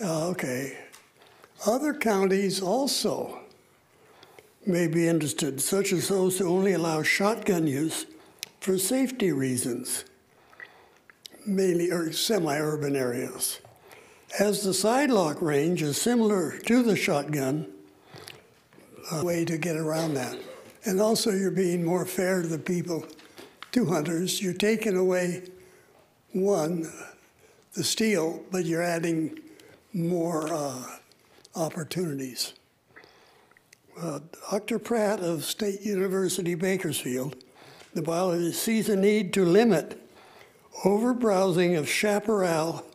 Okay. Other counties also may be interested, such as those who only allow shotgun use for safety reasons, mainly or semi-urban areas. As the sidelock range is similar to the shotgun, a way to get around that. And also you're being more fair to the people, to hunters. You're taking away one, the steel, but you're adding more opportunities. Dr. Pratt of State University Bakersfield, the biologist, sees a need to limit overbrowsing of chaparral,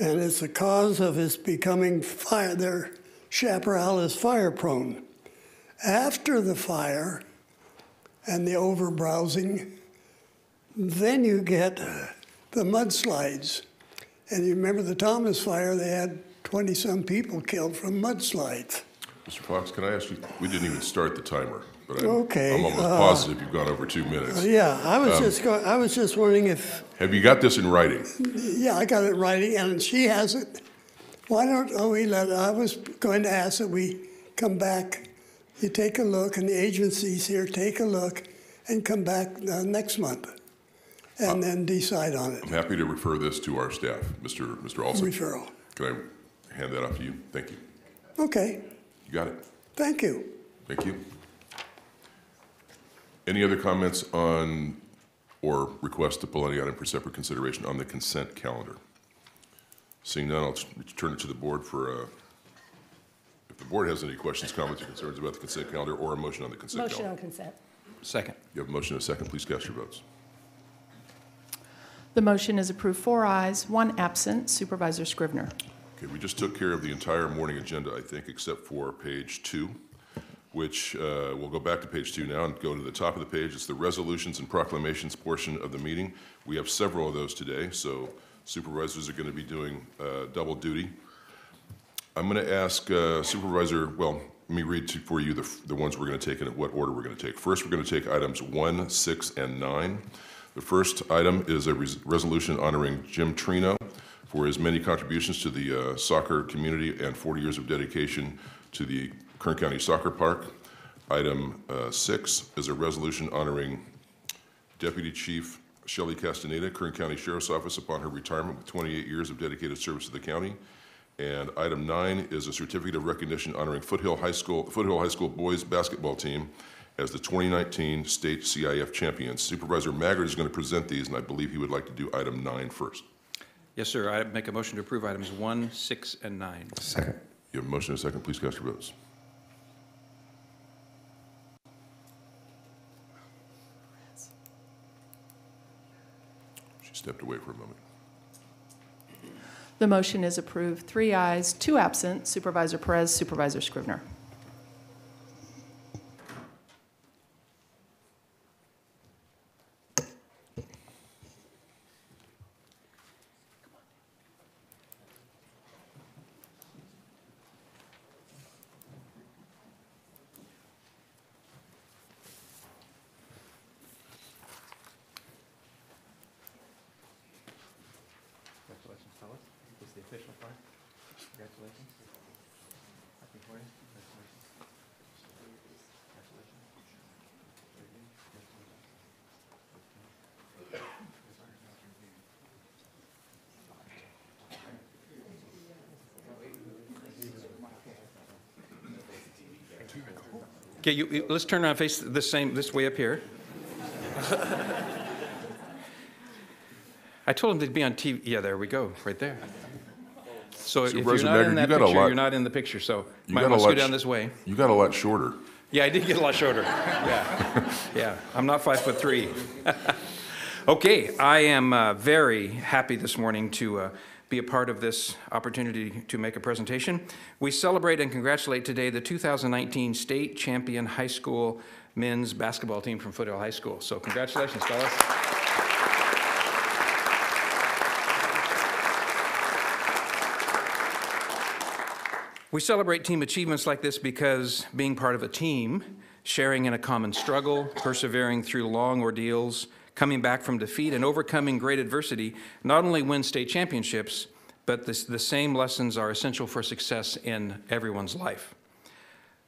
and it's the cause of its becoming fire. Their chaparral is fire prone. After the fire and the overbrowsing, then you get the mudslides. And you remember the Thomas fire, they had 20-some people killed from mudslides. Mr. Fox, can I ask you, we didn't even start the timer, but I'm almost positive you've gone over 2 minutes. Yeah, I was just wondering if... Have you got this in writing? Yeah, I got it in writing, and she has it. Why don't we I was going to ask that we come back, you take a look, and the agencies here take a look, and come back next month, and then decide on it. I'm happy to refer this to our staff, Mr. Olson. Referral. Can I hand that off to you? Thank you. Okay. You got it. Thank you. Thank you. Any other comments on or requests to pull any item for separate consideration on the consent calendar? Seeing none, I'll turn it to the board for if the board has any questions, comments, or concerns about the consent calendar or a motion on the consent calendar. Motion on consent. Second. You have a motion and a second. Please cast your votes. The motion is approved, 4 ayes, 1 absent. Supervisor Scrivener. Okay, we just took care of the entire morning agenda, I think, except for page 2, which we'll go back to page 2 now and go to the top of the page. It's the resolutions and proclamations portion of the meeting. We have several of those today, so supervisors are going to be doing double duty. I'm going to ask Supervisor, well, let me read for you the ones we're going to take and what order we're going to take. First, we're going to take items 1, 6, and 9. The first item is a resolution honoring Jim Trino for his many contributions to the soccer community and 40 years of dedication to the Kern County Soccer Park. Item 6 is a resolution honoring Deputy Chief Shelly Castaneda, Kern County Sheriff's Office, upon her retirement with 28 years of dedicated service to the county. And item 9 is a certificate of recognition honoring Foothill High School boys basketball team as the 2019 state CIF champions. Supervisor Maggard is going to present these, and I believe he would like to do item 9 first. Yes, sir. I make a motion to approve items 1, 6, and 9. Second. You have a motion and a second. Please cast your votes. She stepped away for a moment. The motion is approved, 3 ayes, 2 absent. Supervisor Perez, Supervisor Scrivener. Okay, let's turn around and face this way up here. I told him they'd be on TV. Yeah, there we go, right there. So if you're not in that picture, you're not in the picture. So you might want to go down this way. You got a lot shorter. Yeah, I did get a lot shorter. Yeah, yeah. I'm not 5'3". Okay, I am very happy this morning to be a part of this opportunity to make a presentation. We celebrate and congratulate today the 2019 state champion high school men's basketball team from Foothill High School. So congratulations, fellas. We celebrate team achievements like this because being part of a team, sharing in a common struggle, persevering through long ordeals, coming back from defeat, and overcoming great adversity not only wins state championships, but the same lessons are essential for success in everyone's life.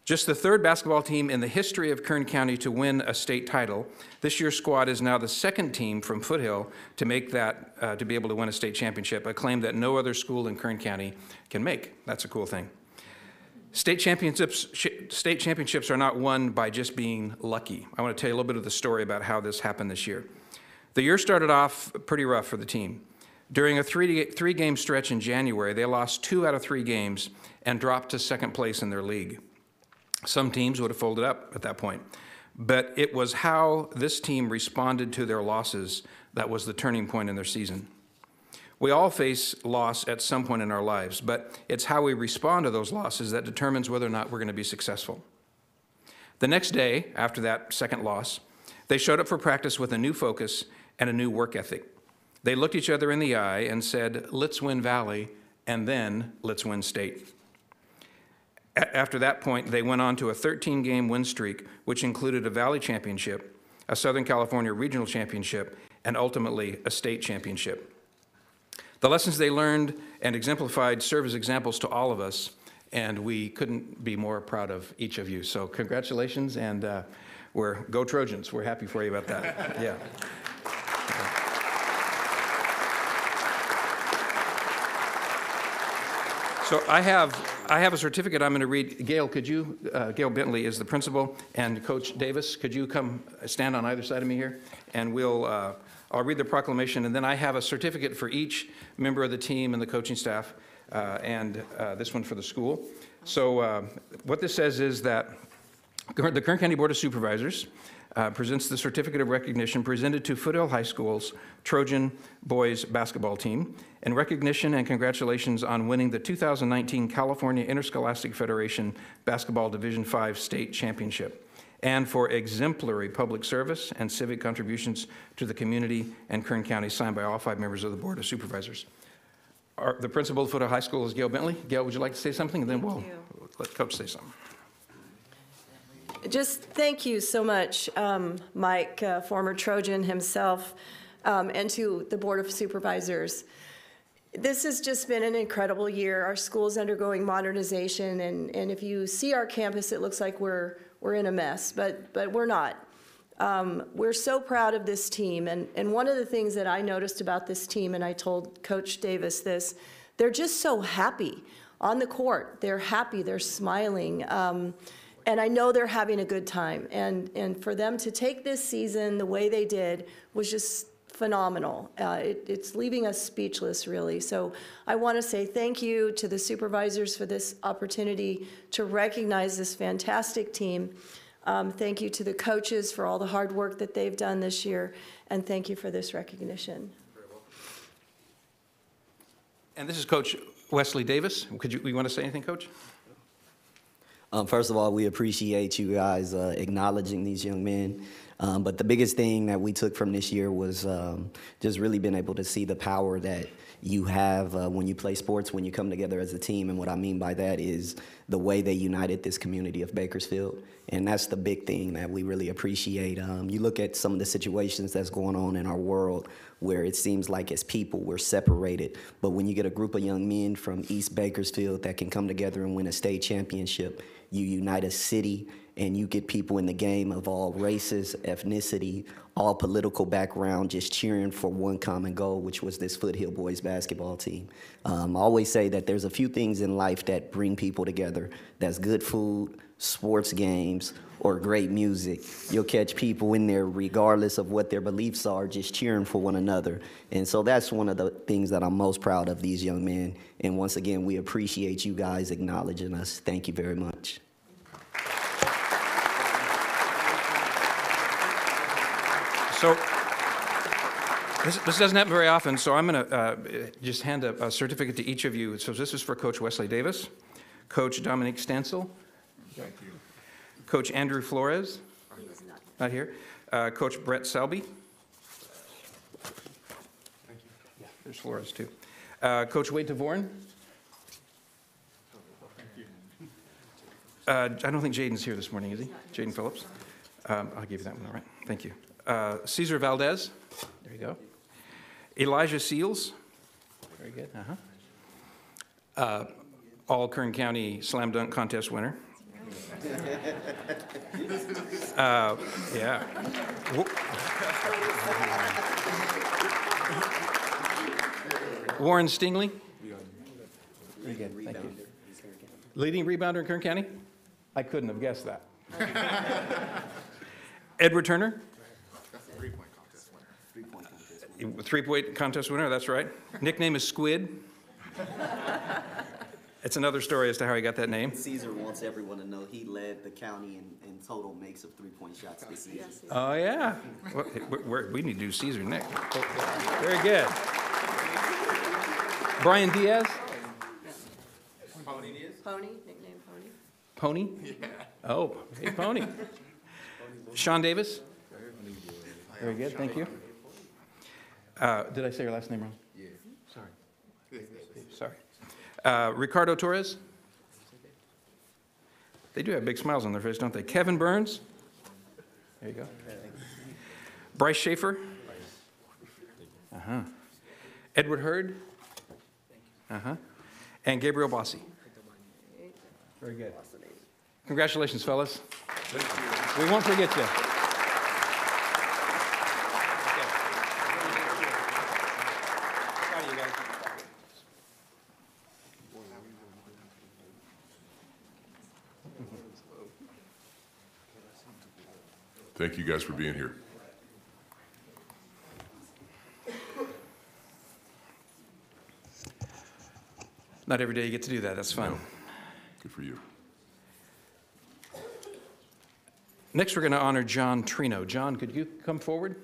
Just the third basketball team in the history of Kern County to win a state title, this year's squad is now the second team from Foothill to make that, to be able to win a state championship, a claim that no other school in Kern County can make. That's a cool thing. State championships are not won by just being lucky. I want to tell you a little bit of the story about how this happened this year. The year started off pretty rough for the team. During a three-game stretch in January, they lost 2 out of 3 games and dropped to second place in their league. Some teams would have folded up at that point, but it was how this team responded to their losses that was the turning point in their season. We all face loss at some point in our lives, but it's how we respond to those losses that determines whether or not we're going to be successful. The next day, after that second loss, they showed up for practice with a new focus and a new work ethic. They looked each other in the eye and said, let's win Valley, and then let's win state. After that point, they went on to a 13-game win streak, which included a Valley championship, a Southern California regional championship, and ultimately a state championship. The lessons they learned and exemplified serve as examples to all of us, and we couldn't be more proud of each of you. So congratulations, and go Trojans. We're happy for you about that. Yeah. So I have a certificate I'm going to read. Gail, could you, Gail Bentley is the principal, and Coach Davis, could you come stand on either side of me here? And I'll read the proclamation, and then I have a certificate for each member of the team and the coaching staff, and this one for the school. So what this says is that the Kern County Board of Supervisors presents the certificate of recognition presented to Foothill High School's Trojan boys basketball team in recognition and congratulations on winning the 2019 California Interscholastic Federation Basketball Division V State Championship, and for exemplary public service and civic contributions to the community and Kern County, signed by all 5 members of the Board of Supervisors. The principal of Foothill High School is Gail Bentley. Gail, would you like to say something? And then we'll let Coach say something. Just thank you so much, Mike, former Trojan himself, and to the Board of Supervisors. This has just been an incredible year. Our school's undergoing modernization, and if you see our campus, it looks like we're in a mess, but we're not. We're so proud of this team, and one of the things that I noticed about this team, and I told Coach Davis this, they're just so happy on the court. They're happy, they're smiling, and I know they're having a good time. And for them to take this season the way they did was just phenomenal. It's leaving us speechless, really. So I want to say thank you to the supervisors for this opportunity to recognize this fantastic team. Thank you to the coaches for all the hard work that they've done this year, and thank you for this recognition. And this is Coach Wesley Davis. You want to say anything, Coach? First of all, we appreciate you guys acknowledging these young men. But the biggest thing that we took from this year was just really being able to see the power that you have when you play sports, when you come together as a team. And what I mean by that is the way they united this community of Bakersfield. And that's the big thing that we really appreciate. You look at some of the situations that's going on in our world where it seems like as people we're separated. But when you get a group of young men from East Bakersfield that can come together and win a state championship, you unite a city, and you get people in the game of all races, ethnicity, all political background, just cheering for one common goal, which was this Foothill boys basketball team. I always say that there's a few things in life that bring people together. That's good food, sports games, or great music. You'll catch people in there regardless of what their beliefs are, just cheering for one another. And so that's one of the things that I'm most proud of these young men. And once again, we appreciate you guys acknowledging us. Thank you very much. So this doesn't happen very often, so I'm going to just hand a certificate to each of you. So this is for Coach Wesley Davis, Coach Dominique Stansel, Thank you. Coach Andrew Flores, not here, Coach Brett Selby. Thank you. Yeah, there's Flores too. Coach Wade Tavorn. I don't think Jaden's here this morning, is he? Jaden Phillips. I'll give you that one, all right. Thank you. Cesar Valdez. There you go. Elijah Seals. Very good. all Kern County slam dunk contest winner. Yeah. Warren Stingley. Very good, thank you. Leading rebounder in Kern County? I couldn't have guessed that. Edward Turner. Three-point contest winner, that's right. Nickname is Squid. It's another story as to how he got that name. Caesar wants everyone to know he led the county in total makes of three-point shots this season. Oh, yeah. Well, we need to do Caesar next. Very good. Brian Diaz? Pony, nickname Pony. Pony? Yeah. Oh, hey, Pony. Sean Davis? Very good, thank you. Did I say your last name wrong? Yeah. Sorry. Ricardo Torres? They do have big smiles on their face, don't they? Kevin Burns? There you go. Bryce Schaefer? Uh-huh. Edward Hurd? Uh-huh. And Gabriel Bossi. Very good. Congratulations, fellas. We won't forget you. Proud of you guys. Thank you guys for being here. Not every day you get to do that. That's fun. No. Good for you. Next, we're going to honor John Trino. John, could you come forward?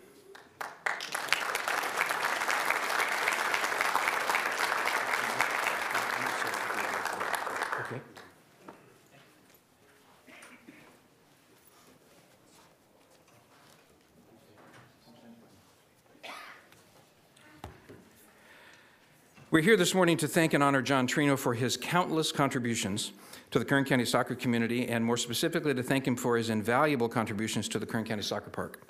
Okay. We're here this morning to thank and honor John Trino for his countless contributions to the Kern County soccer community, and more specifically to thank him for his invaluable contributions to the Kern County Soccer Park.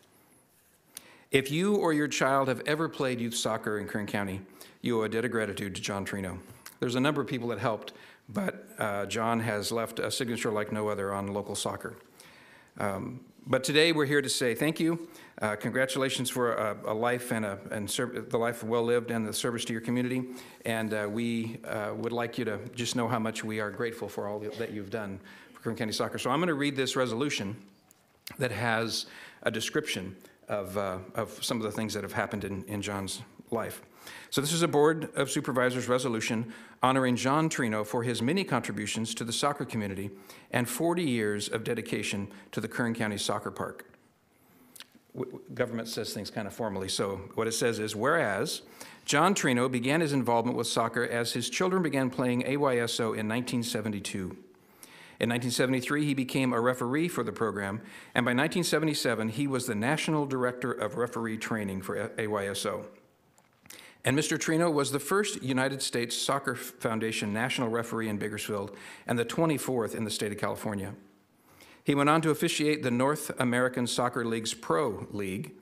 If you or your child have ever played youth soccer in Kern County, you owe a debt of gratitude to John Trino. There's a number of people that helped, but John has left a signature like no other on local soccer. But today we're here to say thank you. Congratulations for a life and the life well lived and the service to your community. And we would like you to just know how much we are grateful for all that you've done for Kern County Soccer. So I'm going to read this resolution that has a description of some of the things that have happened in John's life. So this is a Board of Supervisors resolution honoring John Trino for his many contributions to the soccer community and 40 years of dedication to the Kern County Soccer Park. Government says things kind of formally, so what it says is, whereas John Trino began his involvement with soccer as his children began playing AYSO in 1972. In 1973, he became a referee for the program, and by 1977, he was the National Director of Referee Training for AYSO. And Mr. Trino was the first United States Soccer Foundation national referee in Bakersfield and the 24th in the state of California. He went on to officiate the North American Soccer League's Pro League,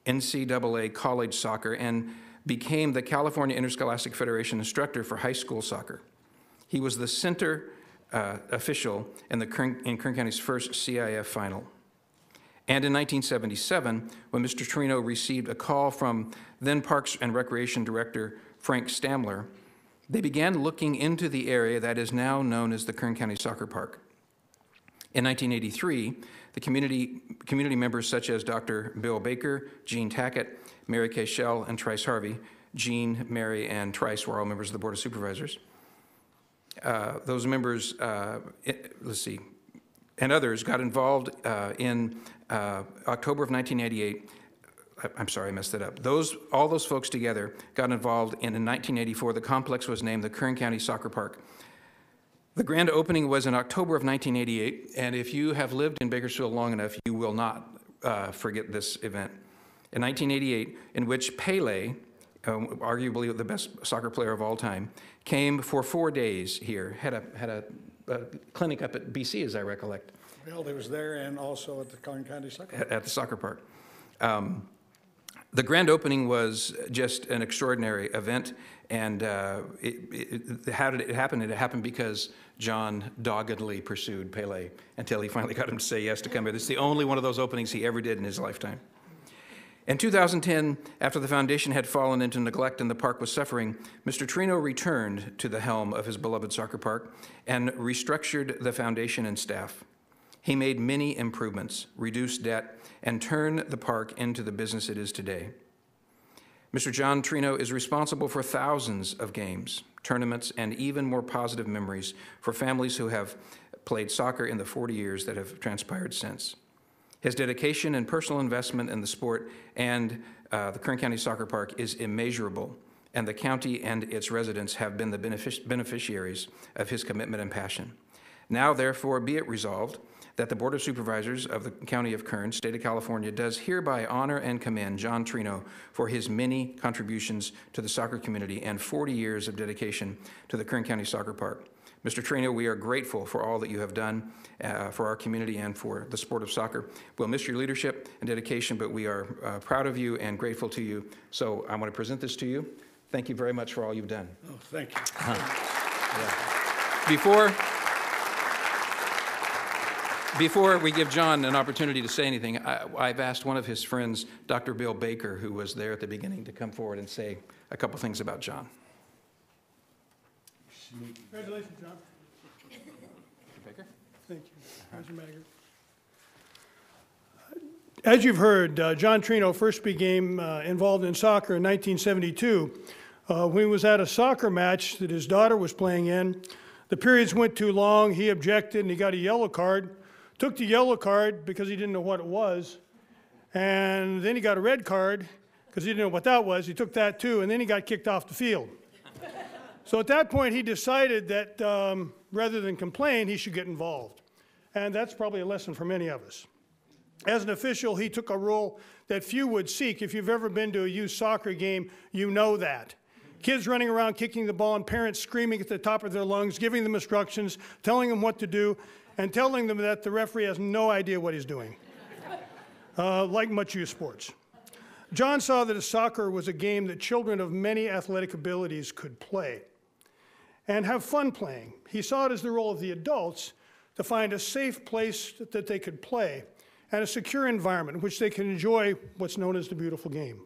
NCAA college soccer, and became the California Interscholastic Federation instructor for high school soccer. He was the center official in Kern County's first CIF final. And in 1977, when Mr. Trino received a call from then Parks and Recreation Director Frank Stamler, they began looking into the area that is now known as the Kern County Soccer Park. In 1983, the community members such as Dr. Bill Baker, Gene Tackett, Mary Kay Shell, and Trice Harvey, Gene, Mary, and Trice were all members of the Board of Supervisors. Those members, and others got involved in October of 1988. I'm sorry, I messed it up. All those folks together got involved, and in 1984, the complex was named the Kern County Soccer Park. The grand opening was in October of 1988, and if you have lived in Bakersfield long enough, you will not forget this event. In 1988, in which Pele, arguably the best soccer player of all time, came for 4 days here, had a clinic up at BC, as I recollect. Well, he was there and also at the Kern County Soccer Park. At the soccer park. The grand opening was just an extraordinary event, and how did it happen? It happened because John doggedly pursued Pele until he finally got him to say yes to come here. This is the only one of those openings he ever did in his lifetime. In 2010, after the foundation had fallen into neglect and the park was suffering, Mr. Trino returned to the helm of his beloved soccer park and restructured the foundation and staff. He made many improvements, reduced debt, and turned the park into the business it is today. Mr. John Trino is responsible for thousands of games, tournaments, and even more positive memories for families who have played soccer in the 40 years that have transpired since. His dedication and personal investment in the sport and the Kern County Soccer Park is immeasurable, and the county and its residents have been the beneficiaries of his commitment and passion. Now, therefore, be it resolved that the Board of Supervisors of the County of Kern, State of California, does hereby honor and commend John Trino for his many contributions to the soccer community and 40 years of dedication to the Kern County Soccer Park. Mr. Trino, we are grateful for all that you have done for our community and for the sport of soccer. We'll miss your leadership and dedication, but we are proud of you and grateful to you. So I want to present this to you. Thank you very much for all you've done. Oh, thank you. Before we give John an opportunity to say anything, I've asked one of his friends, Dr. Bill Baker, who was there at the beginning, to come forward and say a couple things about John. Congratulations, John. Baker? Thank you. Mr. Maggard. As you've heard, John Trino first became involved in soccer in 1972 when he was at a soccer match that his daughter was playing in. The periods went too long. He objected, and he got a yellow card. Took the yellow card because he didn't know what it was. And then he got a red card because he didn't know what that was. He took that too, and then he got kicked off the field. So at that point, he decided that rather than complain, he should get involved. And that's probably a lesson for many of us. As an official, he took a role that few would seek. If you've ever been to a youth soccer game, you know that. Kids running around kicking the ball and parents screaming at the top of their lungs, giving them instructions, telling them what to do, and telling them that the referee has no idea what he's doing, like much youth sports. John saw that soccer was a game that children of many athletic abilities could play and have fun playing. He saw it as the role of the adults to find a safe place that they could play and a secure environment in which they can enjoy what's known as the beautiful game.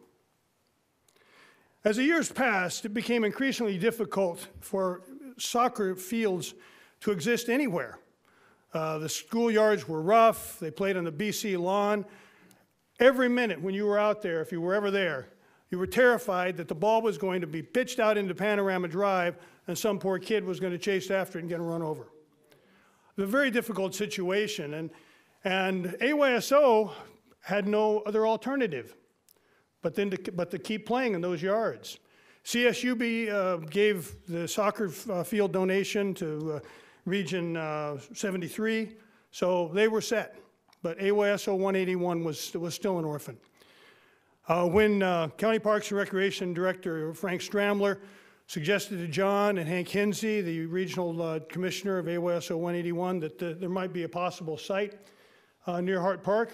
As the years passed, it became increasingly difficult for soccer fields to exist anywhere. The schoolyards were rough. They played on the BC lawn. Every minute when you were out there, if you were ever there, you were terrified that the ball was going to be pitched out into Panorama Drive and some poor kid was going to chase after it and get run over. It was a very difficult situation, and AYSO had no other alternative but to keep playing in those yards. CSUB gave the soccer field donation to Region 73, so they were set. But AYSO 181 was still an orphan. When County Parks and Recreation Director Frank Stramler suggested to John and Hank Hinsey, the regional commissioner of AYSO 181, that there might be a possible site near Hart Park,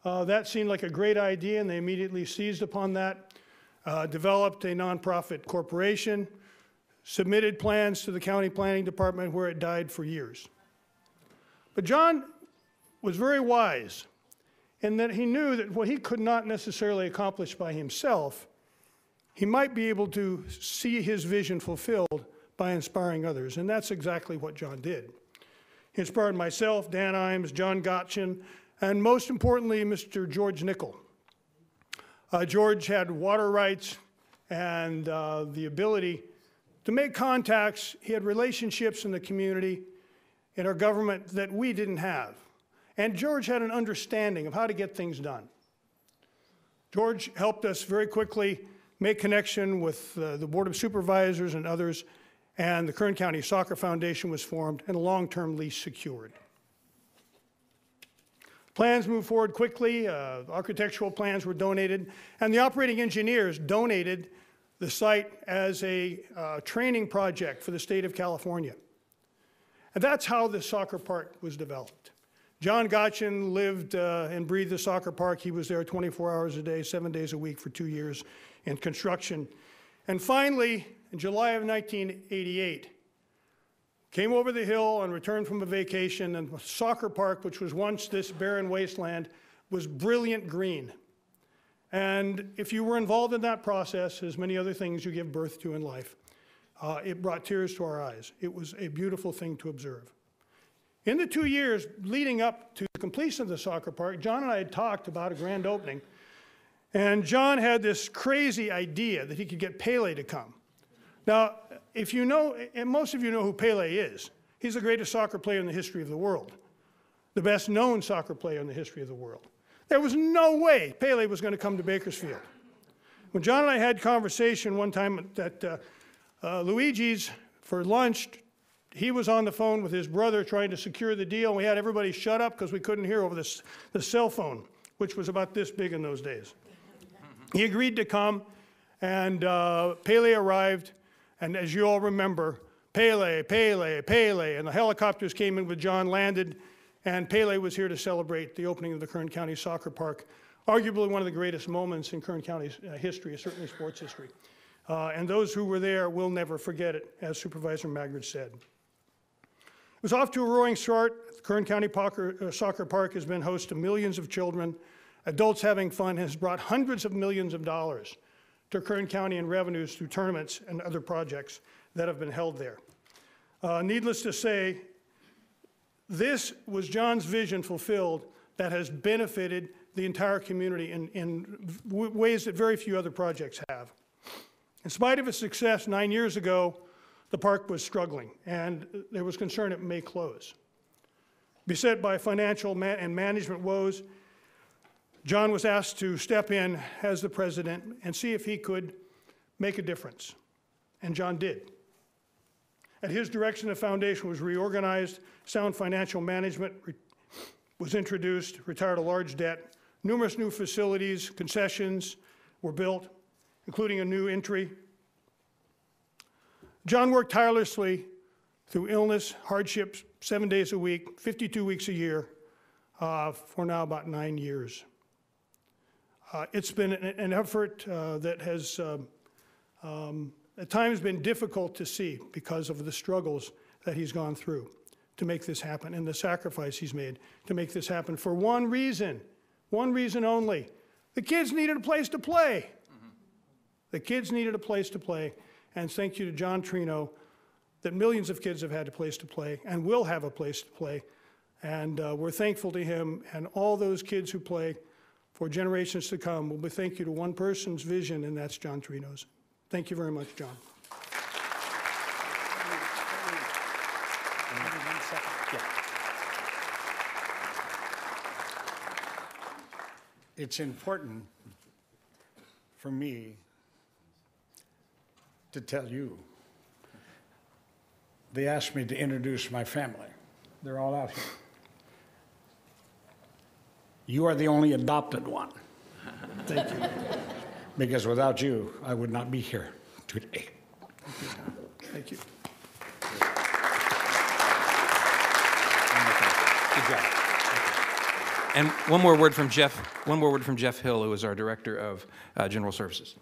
that seemed like a great idea, and they immediately seized upon that, developed a nonprofit corporation, submitted plans to the county planning department where it died for years. But John was very wise in that he knew that what he could not necessarily accomplish by himself, he might be able to see his vision fulfilled by inspiring others, and that's exactly what John did. He inspired myself, Dan Imes, John Gottchen, and most importantly, Mr. George Nickel. George had water rights and the ability to make contacts. He had relationships in the community, in our government, that we didn't have. And George had an understanding of how to get things done. George helped us very quickly make connection with the Board of Supervisors and others, and the Kern County Soccer Foundation was formed and a long-term lease secured. Plans moved forward quickly, architectural plans were donated, and the operating engineers donated the site as a training project for the state of California. And that's how the soccer park was developed. John Gottchen lived and breathed the soccer park. He was there 24 hours a day, 7 days a week for 2 years in construction. And finally, in July of 1988, came over the hill on return from a vacation, and the soccer park, which was once this barren wasteland, was brilliant green. And if you were involved in that process, as many other things you give birth to in life, it brought tears to our eyes. It was a beautiful thing to observe. In the 2 years leading up to the completion of the soccer park, John and I had talked about a grand opening. And John had this crazy idea that he could get Pele to come. Now, if you know, and most of you know who Pele is, he's the greatest soccer player in the history of the world, the best known soccer player in the history of the world. There was no way Pele was going to come to Bakersfield. When John and I had conversation one time at Luigi's for lunch, he was on the phone with his brother trying to secure the deal, and we had everybody shut up because we couldn't hear over the cell phone, which was about this big in those days. He agreed to come, and Pele arrived, and as you all remember, Pele, and the helicopters came in with John, landed, and Pele was here to celebrate the opening of the Kern County Soccer Park, arguably one of the greatest moments in Kern County's history, certainly sports history. And those who were there will never forget it, as Supervisor Magrid said. It was off to a roaring start. The Kern County Soccer Park has been host to millions of children. Adults having fun has brought hundreds of millions of dollars to Kern County in revenues through tournaments and other projects that have been held there. Needless to say, this was John's vision fulfilled that has benefited the entire community in ways that very few other projects have. In spite of its success 9 years ago, the park was struggling, and there was concern it may close. Beset by financial and management woes, John was asked to step in as the president and see if he could make a difference, and John did. At his direction, the foundation was reorganized, sound financial management was introduced, retired a large debt, numerous new facilities, concessions were built, including a new entry. John worked tirelessly through illness, hardships, 7 days a week, 52 weeks a year, for now about 9 years. It's been an effort that has at times been difficult to see because of the struggles that he's gone through to make this happen and the sacrifice he's made to make this happen for one reason only. The kids needed a place to play. The kids needed a place to play. And thank you to John Trino that millions of kids have had a place to play and will have a place to play. And we're thankful to him and all those kids who play for generations to come. We'll be thank you to one person's vision, and that's John Trino's. Thank you very much, John. It's important for me to tell you. They asked me to introduce my family. They're all out here. You are the only adopted one. Thank you. Because without you, I would not be here today. Thank you. Good job. And one more word from Jeff Hill, who is our Director of General Services.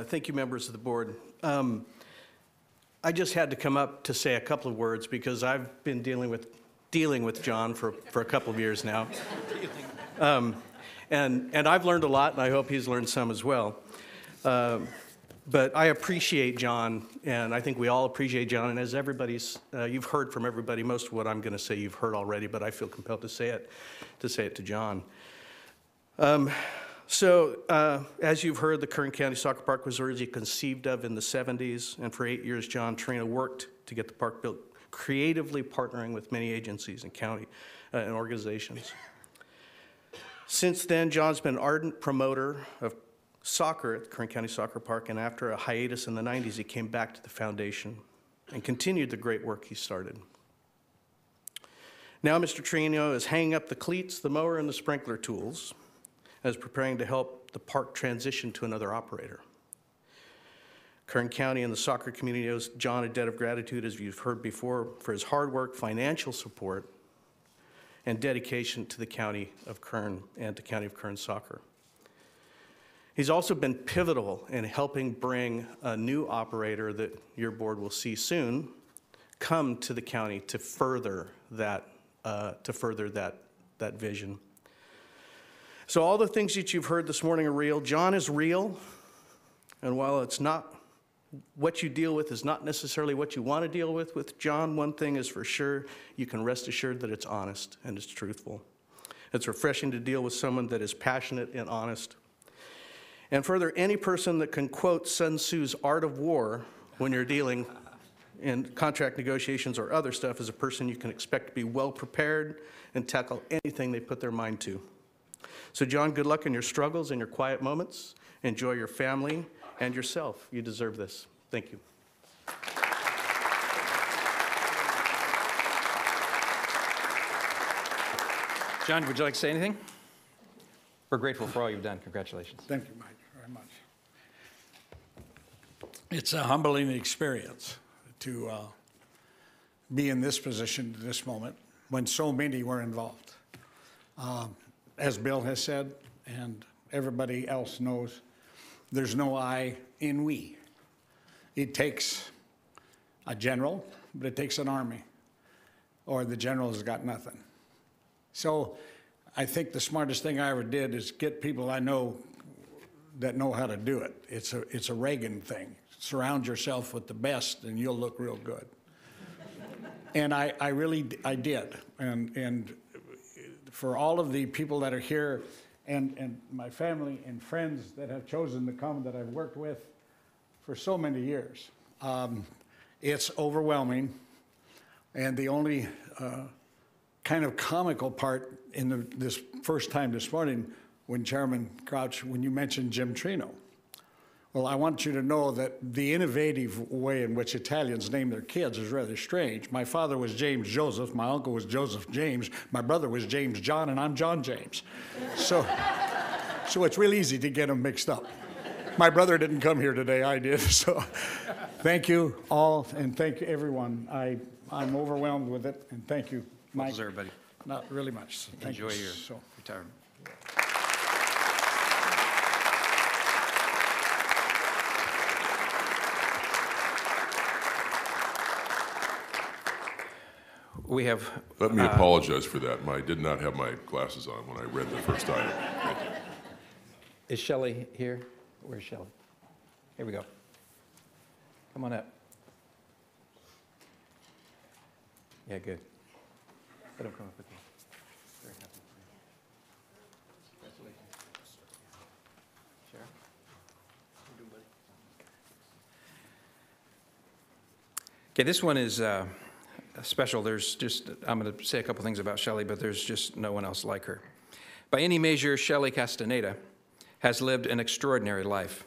Thank you, members of the board. I just had to come up to say a couple of words because I've been dealing with John for a couple of years now. And I've learned a lot, and I hope he's learned some as well. But I appreciate John, and I think we all appreciate John. And as you've heard from everybody, most of what I'm going to say you've heard already, but I feel compelled to say it to John. As you've heard, the Kern County Soccer Park was originally conceived of in the 70s, and for 8 years, John Trino worked to get the park built, creatively partnering with many agencies and county and organizations. Since then, John's been an ardent promoter of soccer at the Kern County Soccer Park, and after a hiatus in the 90s, he came back to the foundation and continued the great work he started. Now, Mr. Trino is hanging up the cleats, the mower, and the sprinkler tools as preparing to help the park transition to another operator. Kern County and the soccer community owes John a debt of gratitude, as you've heard before, for his hard work, financial support, and dedication to the County of Kern and to County of Kern soccer. He's also been pivotal in helping bring a new operator that your board will see soon come to the county to further that vision. So all the things that you've heard this morning are real. John is real, and while it's not what you deal with is not necessarily what you want to deal with John, one thing is for sure, you can rest assured that it's honest and it's truthful. It's refreshing to deal with someone that is passionate and honest. And further, any person that can quote Sun Tzu's Art of War when you're dealing in contract negotiations or other stuff is a person you can expect to be well prepared and tackle anything they put their mind to. So John, good luck in your struggles and your quiet moments. Enjoy your family and yourself. You deserve this. Thank you. John, would you like to say anything? We're grateful for all you've done. Congratulations. Thank you, Mike, very much. It's a humbling experience to be in this position at this moment when so many were involved. As Bill has said, and everybody else knows, there's no I in we. It takes a general, but it takes an army, or the general has got nothing. So I think the smartest thing I ever did is get people I know that know how to do it. It's a Reagan thing. Surround yourself with the best and you'll look real good. And I did. And for all of the people that are here and my family and friends that have chosen to come that I've worked with for so many years, it's overwhelming. And the only kind of comical part in this first time this morning when Chairman Crouch, when you mentioned Jim Trino. Well, I want you to know that the innovative way in which Italians name their kids is rather strange. My father was James Joseph, my uncle was Joseph James, my brother was James John, and I'm John James. So it's real easy to get them mixed up. My brother didn't come here today, I did. So thank you all, and thank you everyone. I'm overwhelmed with it, and thank you, Mike. Well deserved, buddy. Not really much. So thank Enjoy you. your retirement. We have. Let me apologize for that. I did not have my glasses on when I read the first item. Is Shelly here? Where's Shelly? Here we go. Come on up. Yeah, good. Let him come up with you. Very happy for you. Congratulations. Sheriff? How you doing, buddy? Okay, this one is special. I'm going to say a couple things about Shelly, but there's just no one else like her. By any measure, Shelly Castaneda has lived an extraordinary life.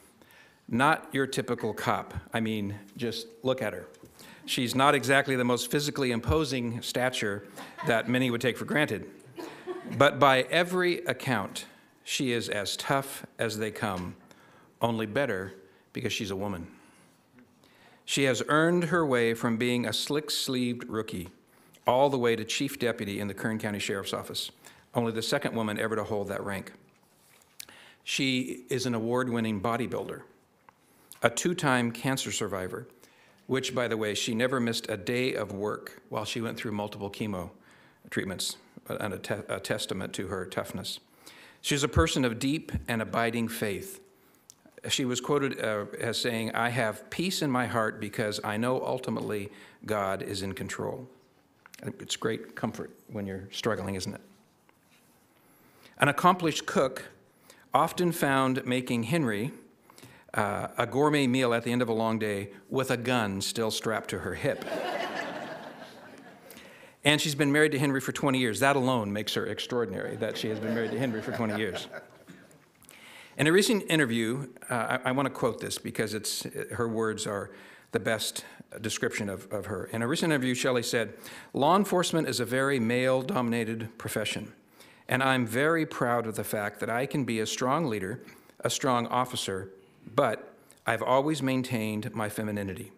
Not your typical cop. I mean, just look at her. She's not exactly the most physically imposing stature that many would take for granted. But by every account, she is as tough as they come, only better because she's a woman. She has earned her way from being a slick-sleeved rookie all the way to chief deputy in the Kern County Sheriff's Office, only the second woman ever to hold that rank. She is an award-winning bodybuilder, a two-time cancer survivor, which, by the way, she never missed a day of work while she went through multiple chemo treatments, and a testament to her toughness. She's a person of deep and abiding faith. She was quoted as saying, "I have peace in my heart because I know ultimately God is in control." It's great comfort when you're struggling, isn't it? An accomplished cook, often found making Henry a gourmet meal at the end of a long day with a gun still strapped to her hip. And she's been married to Henry for 20 years. That alone makes her extraordinary, that she has been married to Henry for 20 years. In a recent interview, I want to quote this because her words are the best description of her. In a recent interview, Shelley said, "Law enforcement is a very male-dominated profession, and I'm very proud of the fact that I can be a strong leader, a strong officer, but I've always maintained my femininity.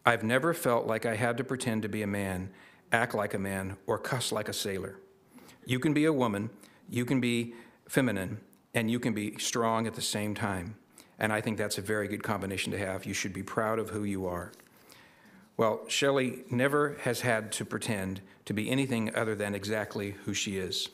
I've never felt like I had to pretend to be a man, act like a man, or cuss like a sailor. You can be a woman, you can be feminine, and you can be strong at the same time. And I think that's a very good combination to have. You should be proud of who you are. Well, Shelly never has had to pretend to be anything other than exactly who she is.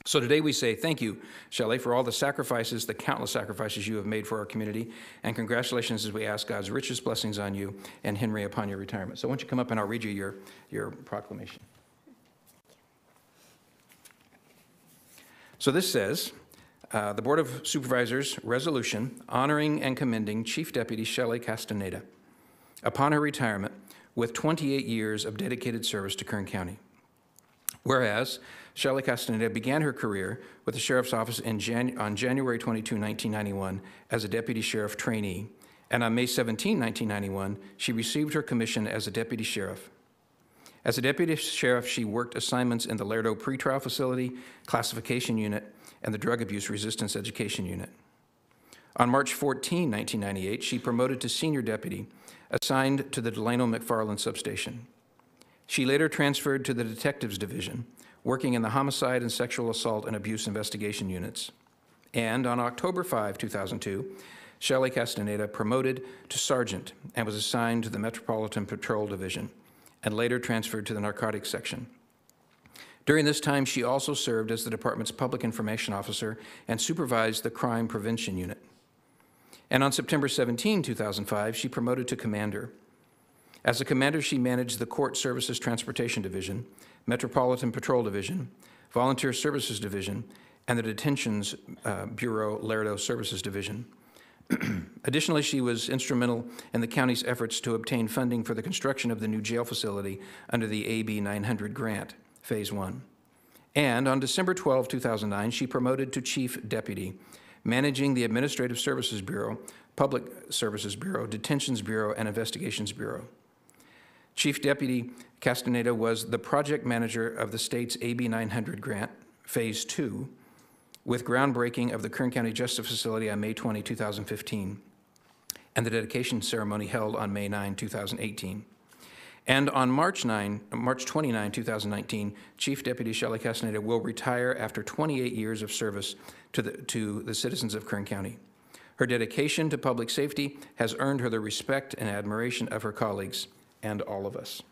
So today we say thank you, Shelly, for all the sacrifices, the countless sacrifices you have made for our community, and congratulations as we ask God's richest blessings on you and Henry upon your retirement. So why don't you come up and I'll read you your proclamation. So this says, the Board of Supervisors resolution honoring and commending Chief Deputy Shelly Castaneda upon her retirement with 28 years of dedicated service to Kern County. Whereas Shelly Castaneda began her career with the Sheriff's Office on January 22, 1991 as a Deputy Sheriff trainee, and on May 17, 1991, she received her commission as a Deputy Sheriff. As a Deputy Sheriff, she worked assignments in the Lerdo Pretrial Facility, Classification Unit, and the Drug Abuse Resistance Education Unit. On March 14, 1998, she promoted to Senior Deputy, assigned to the Delano McFarland Substation. She later transferred to the Detectives Division, working in the Homicide and Sexual Assault and Abuse Investigation Units. And on October 5, 2002, Shelly Castaneda promoted to Sergeant and was assigned to the Metropolitan Patrol Division, and later transferred to the Narcotics Section. During this time, she also served as the department's Public Information Officer and supervised the Crime Prevention Unit. And on September 17, 2005, she promoted to Commander. As a commander, she managed the Court Services Transportation Division, Metropolitan Patrol Division, Volunteer Services Division, and the Detentions Bureau Lerdo Services Division. Additionally, she was instrumental in the county's efforts to obtain funding for the construction of the new jail facility under the AB 900 grant, Phase 1. And on December 12, 2009, she promoted to Chief Deputy, managing the Administrative Services Bureau, Public Services Bureau, Detentions Bureau, and Investigations Bureau. Chief Deputy Castaneda was the project manager of the state's AB 900 grant, Phase 2, with groundbreaking of the Kern County Justice Facility on May 20, 2015, and the dedication ceremony held on May 9, 2018. And on March 29, 2019, Chief Deputy Shelly Castaneda will retire after 28 years of service to the citizens of Kern County. Her dedication to public safety has earned her the respect and admiration of her colleagues and all of us.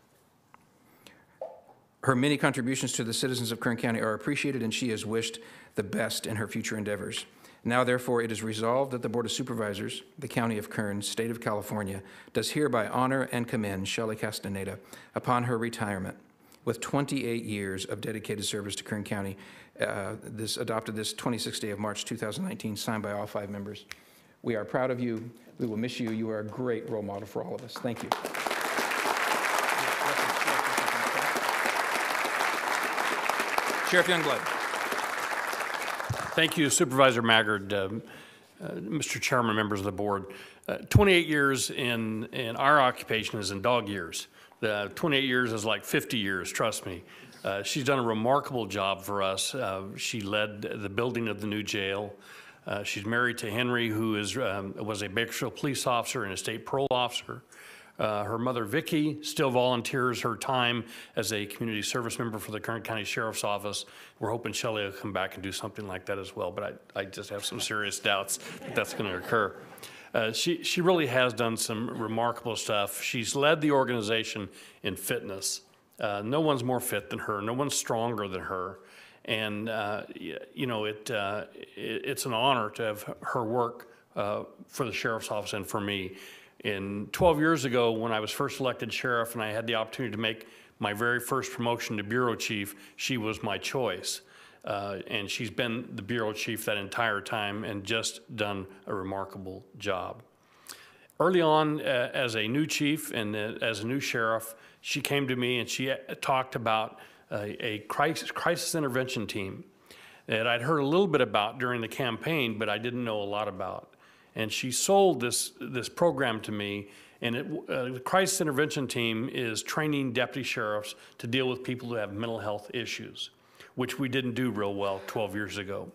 Her many contributions to the citizens of Kern County are appreciated, and she has wished the best in her future endeavors. Now, therefore, it is resolved that the Board of Supervisors, the County of Kern, State of California, does hereby honor and commend Shelly Castaneda upon her retirement with 28 years of dedicated service to Kern County. Adopted this 26th day of March 2019, signed by all 5 members. We are proud of you. We will miss you. You are a great role model for all of us. Thank you. Sheriff Youngblood. Thank you, Supervisor Maggard, Mr. Chairman, members of the board. 28 years in our occupation is in dog years. 28 years is like 50 years, trust me. She's done a remarkable job for us. She led the building of the new jail. She's married to Henry, who was a Bakersfield police officer and a state parole officer. Her mother, Vicki, still volunteers her time as a community service member for the Kern County Sheriff's Office. We're hoping Shelly will come back and do something like that as well, but I just have some serious doubts that that's going to occur. She really has done some remarkable stuff. She's led the organization in fitness. No one's more fit than her. No one's stronger than her. And, you know, it's an honor to have her work for the Sheriff's Office and for me. 12 years ago, when I was first elected sheriff and I had the opportunity to make my very first promotion to bureau chief, she was my choice. And she's been the bureau chief that entire time and just done a remarkable job. Early on, as a new chief and as a new sheriff, she came to me and she talked about a crisis intervention team that I'd heard a little bit about during the campaign, but I didn't know a lot about. And she sold this program to me, and the crisis intervention team is training deputy sheriffs to deal with people who have mental health issues, which we didn't do real well 12 years ago.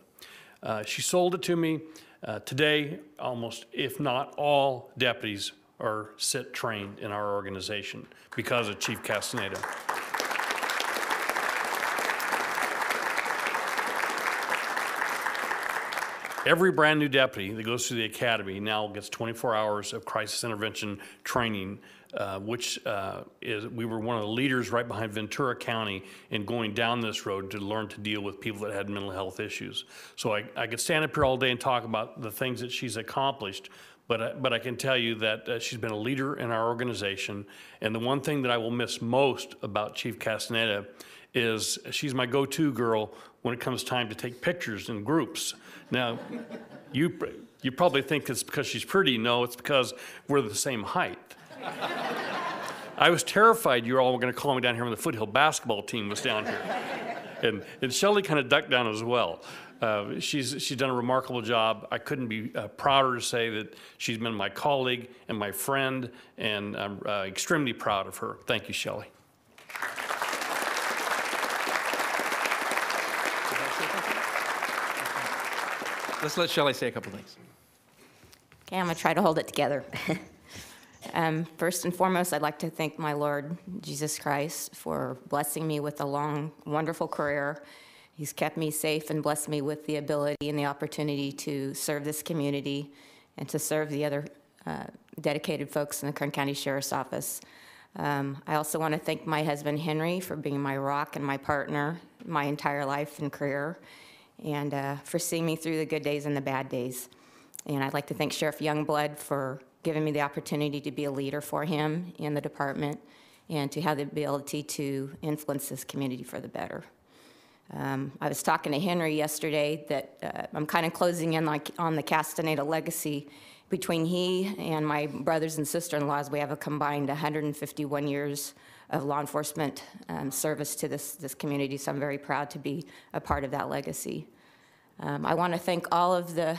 She sold it to me. Today, almost, if not all, deputies are SIT trained in our organization because of Chief Castaneda. Every brand new deputy that goes through the academy now gets 24 hours of crisis intervention training, which we were one of the leaders right behind Ventura County in going down this road to learn to deal with people that had mental health issues. So I could stand up here all day and talk about the things that she's accomplished, but I can tell you that she's been a leader in our organization. And the one thing that I will miss most about Chief Castaneda is she's my go-to girl when it comes time to take pictures in groups. Now, you probably think it's because she's pretty. No, it's because we're the same height. I was terrified you all were going to call me down here when the Foothill basketball team was down here. And Shelly kind of ducked down as well. She's done a remarkable job. I couldn't be prouder to say that she's been my colleague and my friend, and I'm extremely proud of her. Thank you, Shelly. Let's let Shelly say a couple things. Okay, I'm going to try to hold it together. First and foremost, I'd like to thank my Lord Jesus Christ for blessing me with a long, wonderful career. He's kept me safe and blessed me with the ability and the opportunity to serve this community and to serve the other dedicated folks in the Kern County Sheriff's Office. I also want to thank my husband, Henry, for being my rock and my partner my entire life and career, and for seeing me through the good days and the bad days. And I'd like to thank Sheriff Youngblood for giving me the opportunity to be a leader for him in the department and to have the ability to influence this community for the better. I was talking to Henry yesterday that I'm kind of closing in on the Castaneda legacy. Between he and my brothers and sister-in-laws, we have a combined 151 years of law enforcement service to this community, so I'm very proud to be a part of that legacy. I want to thank all of the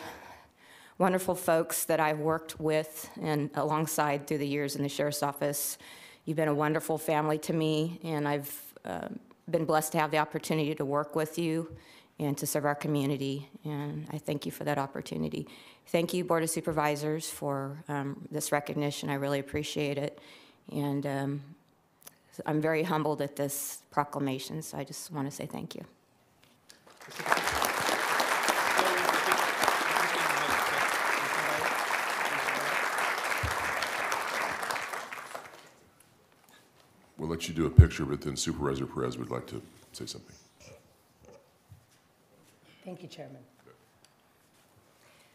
wonderful folks that I've worked with and alongside through the years in the Sheriff's Office. You've been a wonderful family to me, and I've been blessed to have the opportunity to work with you and to serve our community, and I thank you for that opportunity. Thank you, Board of Supervisors, for this recognition. I really appreciate it, and I'm very humbled at this proclamation, so I just want to say thank you. We'll let you do a picture, but then Supervisor Perez would like to say something. Thank you, Chairman.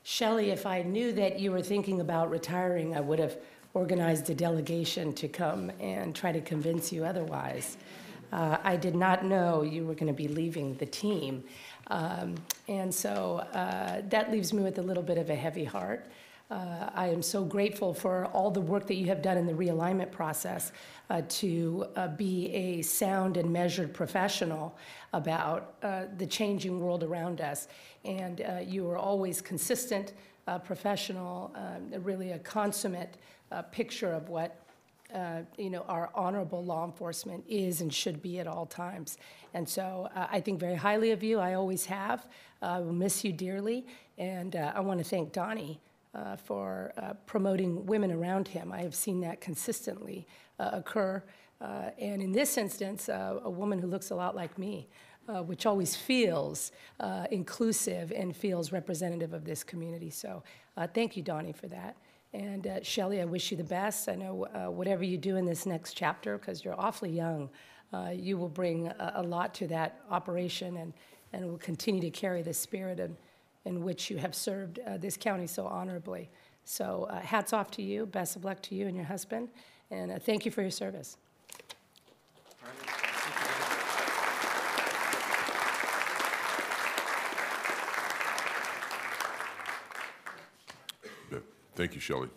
Shelly, if I knew that you were thinking about retiring, I would have organized a delegation to come and try to convince you otherwise. I did not know you were going to be leaving the team. And so that leaves me with a little bit of a heavy heart. I am so grateful for all the work that you have done in the realignment process to be a sound and measured professional about the changing world around us. And you are always consistent, professional, really a consummate picture of what our honorable law enforcement is and should be at all times. And so I think very highly of you. I always have. I will miss you dearly. And I want to thank Donnie for promoting women around him. I have seen that consistently occur. And in this instance, a woman who looks a lot like me, which always feels inclusive and feels representative of this community. So thank you, Donnie, for that. And Shelly, I wish you the best. I know whatever you do in this next chapter, because you're awfully young, you will bring a lot to that operation and will continue to carry the spirit in which you have served this county so honorably. So hats off to you. Best of luck to you and your husband. And thank you for your service. Thank you, Shelly.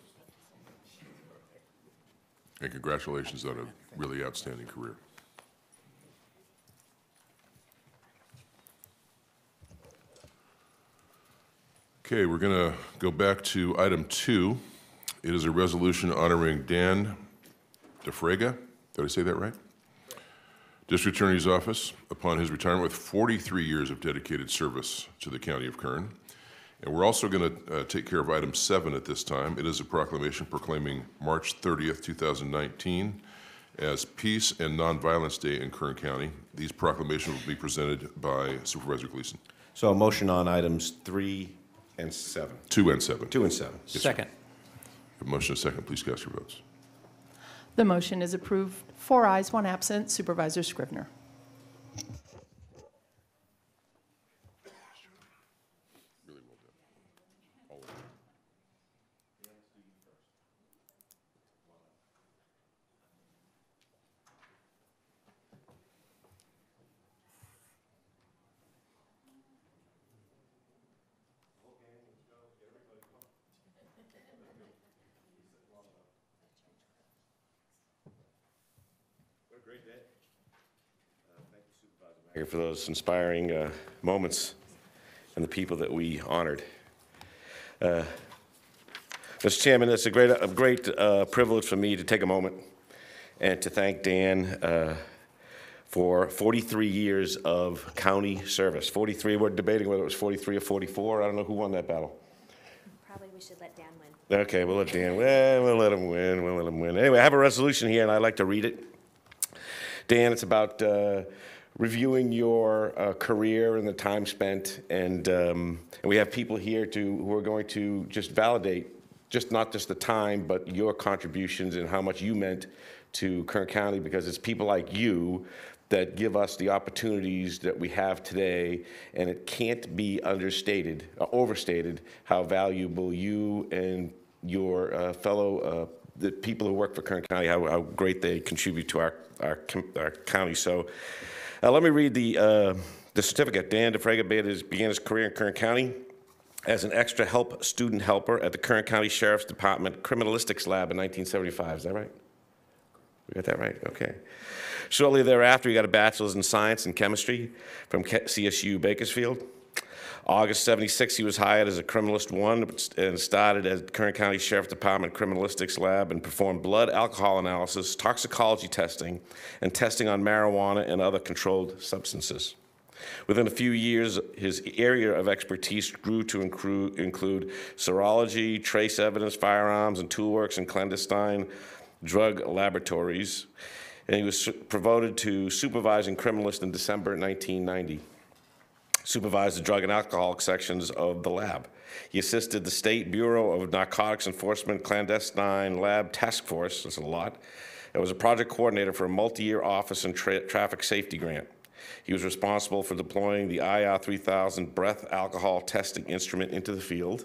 And congratulations on a really outstanding career. Okay, we're going to go back to item 2. It is a resolution honoring Dan DeFrega. Did I say that right? District Attorney's Office, upon his retirement with 43 years of dedicated service to the County of Kern. And we're also going to take care of item 7 at this time. It is a proclamation proclaiming March 30th, 2019 as Peace and Nonviolence Day in Kern County. These proclamations will be presented by Supervisor Gleason. So a motion on items 3 and 7. 2 and 7. 2 and 7. Yes, Second. A motion and a second. Please cast your votes. The motion is approved. 4 ayes, 1 absent. Supervisor Scrivener. Here for those inspiring moments and the people that we honored. Mr. Chairman, it's a great privilege for me to take a moment and to thank Dan for 43 years of county service. 43, we're debating whether it was 43 or 44. I don't know who won that battle. Probably we should let Dan win. Okay, we'll let Dan win. We'll let him win. We'll let him win. Anyway, I have a resolution here, and I'd like to read it. Dan, it's about reviewing your career and the time spent, and we have people here who are going to just validate, not just the time, but your contributions and how much you meant to Kern County, because it's people like you that give us the opportunities that we have today, and it can't be understated or overstated how valuable you and your fellow the people who work for Kern County, how great they contribute to our county. So let me read the certificate. Dan DeFrega began his career in Kern County as an extra student helper at the Kern County Sheriff's Department Criminalistics Lab in 1975. Is that right? We got that right? Okay. Shortly thereafter, he got a bachelor's in science and chemistry from CSU Bakersfield. August 76, he was hired as a criminalist 1 and started at Kern County Sheriff's Department Criminalistics Lab and performed blood alcohol analysis, toxicology testing, and testing on marijuana and other controlled substances. Within a few years, his area of expertise grew to include serology, trace evidence, firearms and toolworks, and clandestine drug laboratories. And he was promoted to supervising criminalist in December 1990. Supervised the drug and alcohol sections of the lab. He assisted the State Bureau of Narcotics Enforcement Clandestine Lab Task Force, that's a lot, and was a project coordinator for a multi-year office and traffic safety grant. He was responsible for deploying the IR 3000 breath alcohol testing instrument into the field,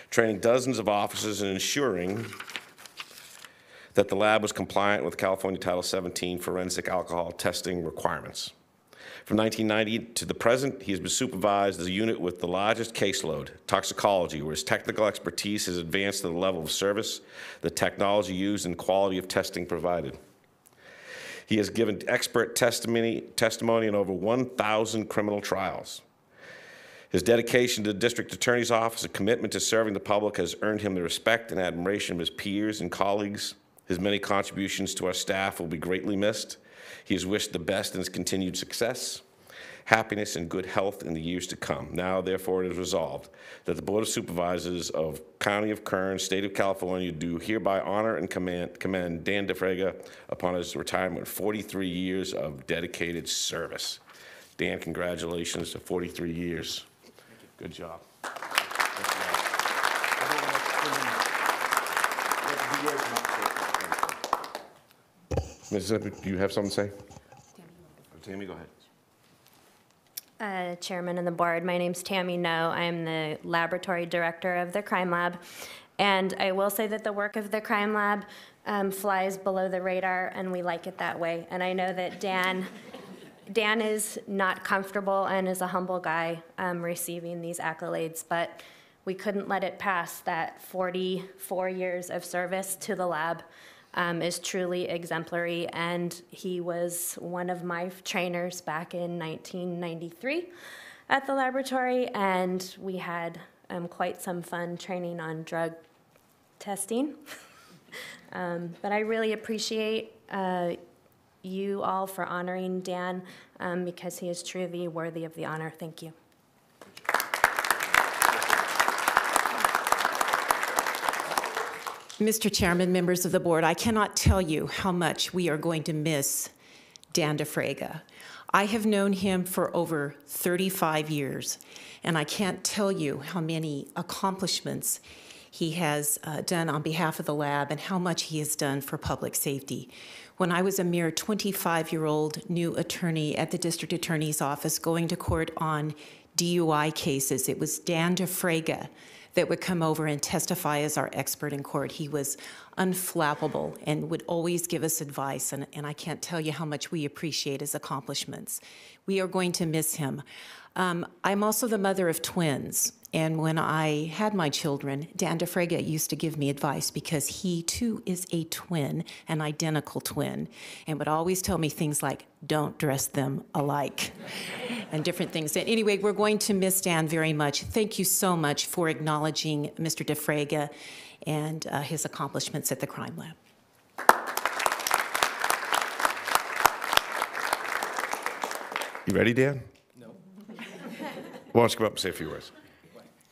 training dozens of officers and ensuring that the lab was compliant with California Title 17 forensic alcohol testing requirements. From 1990 to the present, he has been supervised as a unit with the largest caseload, toxicology, where his technical expertise has advanced to the level of service, the technology used, and quality of testing provided. He has given expert testimony in over 1,000 criminal trials. His dedication to the district attorney's office and commitment to serving the public has earned him the respect and admiration of his peers and colleagues. His many contributions to our staff will be greatly missed. He has wished the best in his continued success, happiness, and good health in the years to come. Now, therefore, it is resolved that the Board of Supervisors of County of Kern, State of California, do hereby honor and commend Dan DeFrega upon his retirement with 43 years of dedicated service. Dan, congratulations to 43 years. Good job. Ms. Zipper, do you have something to say? Tammy, go ahead. Chairman and the board, my name's Tammy No. I'm the laboratory director of the crime lab. And I will say that the work of the crime lab flies below the radar, and we like it that way. And I know that Dan is not comfortable and is a humble guy receiving these accolades, but we couldn't let it pass that 44 years of service to the lab is truly exemplary, and he was one of my trainers back in 1993 at the laboratory, and we had quite some fun training on drug testing. But I really appreciate you all for honoring Dan because he is truly worthy of the honor. Thank you. Mr. Chairman, members of the board, I cannot tell you how much we are going to miss Dan DeFrega. I have known him for over 35 years, and I can't tell you how many accomplishments he has done on behalf of the lab and how much he has done for public safety. When I was a mere 25-year-old new attorney at the district attorney's office going to court on DUI cases, it was Dan DeFrega that would come over and testify as our expert in court. He was unflappable and would always give us advice, and I can't tell you how much we appreciate his accomplishments. We are going to miss him. I'm also the mother of twins, and when I had my children, Dan DeFrega used to give me advice because he too is a twin, an identical twin, and would always tell me things like, don't dress them alike, and different things. Anyway, we're going to miss Dan very much. Thank you so much for acknowledging Mr. DeFrega and his accomplishments at the Crime Lab. You ready, Dan? No. Why don't you come up and say a few words?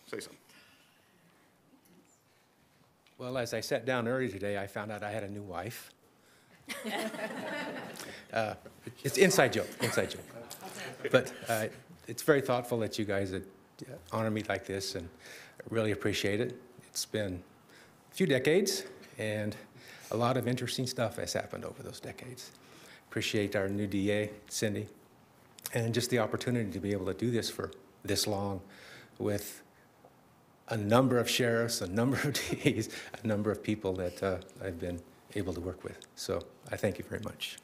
Say something. Well, as I sat down early today, I found out I had a new wife. It's inside joke, inside joke. But it's very thoughtful that you guys honor me like this, and I really appreciate it. It's been a few decades, and a lot of interesting stuff has happened over those decades. Appreciate our new DA, Cindy, and just the opportunity to be able to do this for this long with a number of sheriffs, a number of DAs, a number of people that I've been able to work with. So I thank you very much.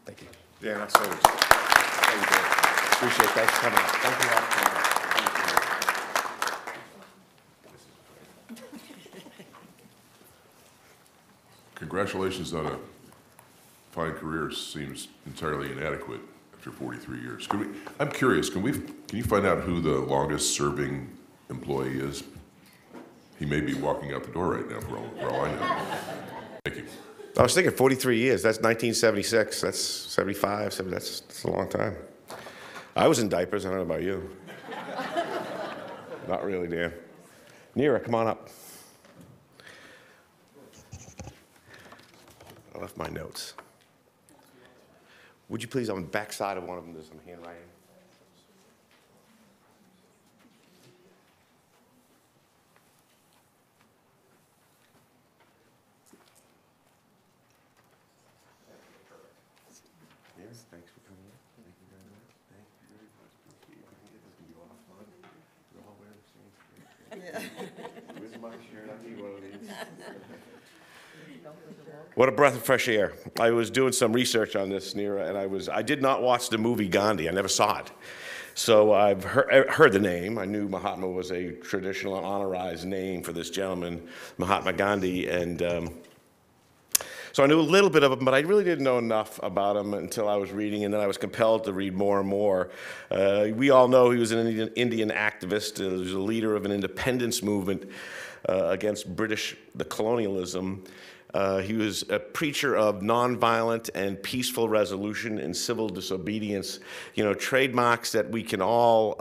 Thank you. Yeah, that's so. Thank you, Dan. Appreciate that. Thanks for coming out. Thank you all for coming out. Congratulations on a fine career. Seems entirely inadequate after 43 years. I'm curious, can you find out who the longest serving employee is? He may be walking out the door right now for all I know. Thank you. I was thinking 43 years. That's 1976. That's 75. That's a long time. I was in diapers. I don't know about you. Not really, Dan. Nira, come on up. I left my notes. Would you please, on the back side of one of them, there's some handwriting. Yes, thanks for coming in. Thank you very much. Thank you very much. Appreciate you being here. This can be a lot of fun. We're all wearing the same shirt. Where's my shirt? I need one of these. What a breath of fresh air. I was doing some research on this, Nira, and I did not watch the movie Gandhi. I never saw it. So I've heard the name. I knew Mahatma was a traditional and honorized name for this gentleman, Mahatma Gandhi, and so I knew a little bit of him, but I really didn't know enough about him until I was reading, and then I was compelled to read more and more. We all know he was an Indian activist. He was a leader of an independence movement against the colonialism. He was a preacher of nonviolent and peaceful resolution and civil disobedience, trademarks that we can all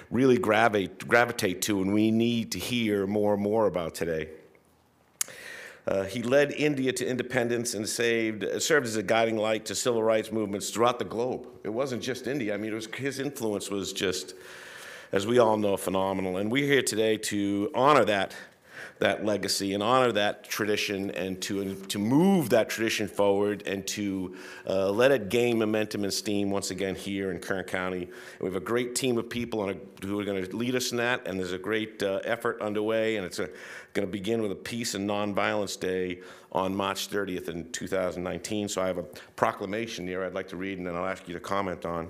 really gravitate to, and we need to hear more and more about today. He led India to independence and served as a guiding light to civil rights movements throughout the globe. It wasn't just India. I mean, his influence was just, as we all know, phenomenal. And we're here today to honor that legacy and honor that tradition, and to move that tradition forward, and to let it gain momentum and steam once again here in Kern County. And we have a great team of people who are going to lead us in that, and there's a great effort underway, and it's going to begin with a Peace and Nonviolence Day on March 30th in 2019. So I have a proclamation here I'd like to read, and then I'll ask you to comment on.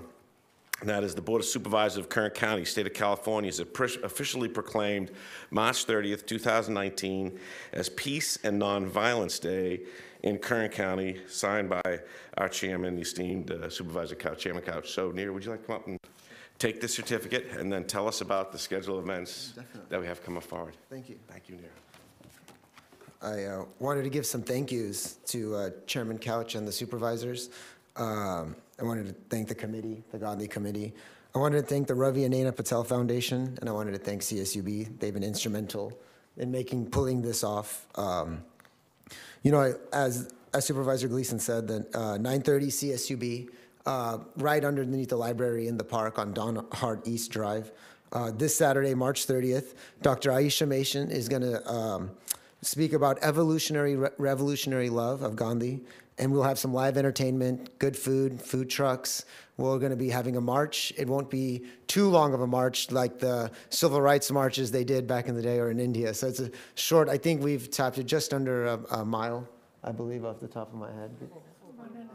And that is, the Board of Supervisors of Kern County, State of California, has officially proclaimed March 30th, 2019 as Peace and Nonviolence Day in Kern County, signed by our chairman, the esteemed Supervisor Couch, Chairman Couch. So, Nira, would you like to come up and take this certificate and then tell us about the schedule of events that we have coming forward? Thank you. Thank you, Nira. I wanted to give some thank yous to Chairman Couch and the supervisors. I wanted to thank the committee, the Gandhi Committee. I wanted to thank the Ravi and Naina Patel Foundation, and I wanted to thank CSUB. They've been instrumental pulling this off. You know, as Supervisor Gleason said, that 930 CSUB, right underneath the library in the park on Don Hart East Drive. This Saturday, March 30th, Dr. Aisha Mason is going to speak about revolutionary love of Gandhi, and we'll have some live entertainment, good food, food trucks. We're going to be having a march. It won't be too long of a march like the civil rights marches they did back in the day or in India. So it's a short, I think we've tapped it just under a mile, I believe, off the top of my head.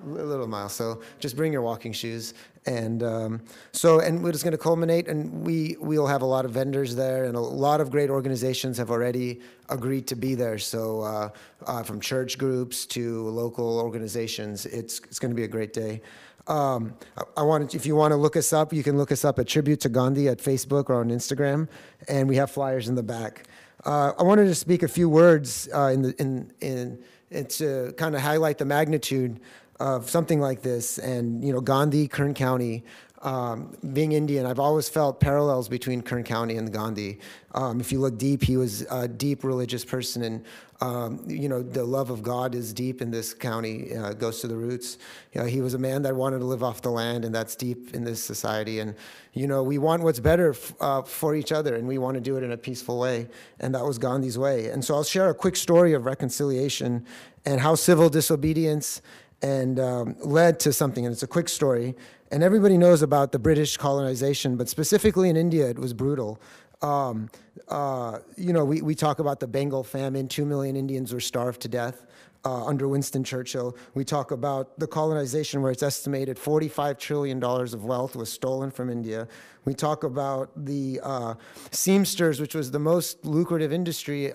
A little mile. So just bring your walking shoes. And and we're just going to culminate, and we'll have a lot of vendors there, and a lot of great organizations have already agreed to be there. So from church groups to local organizations, it's going to be a great day. If you want to look us up, you can look us up at Tribute to Gandhi at Facebook or on Instagram, and we have flyers in the back. I wanted to speak a few words to kind of highlight the magnitude of something like this. And, you know, Gandhi, Kern County, being Indian, I've always felt parallels between Kern County and Gandhi. If you look deep, he was a deep religious person, and, you know, the love of God is deep in this county, goes to the roots. You know, he was a man that wanted to live off the land, and that's deep in this society. And, you know, we want what's better for each other, and we want to do it in a peaceful way, and that was Gandhi's way. And so I'll share a quick story of reconciliation and how civil disobedience and led to something, and it's a quick story. And everybody knows about the British colonization, but specifically in India, it was brutal. You know, we talk about the Bengal famine. 2 million Indians were starved to death under Winston Churchill. We talk about the colonization, where it's estimated $45 trillion of wealth was stolen from India. We talk about the seamsters, which was the most lucrative industry.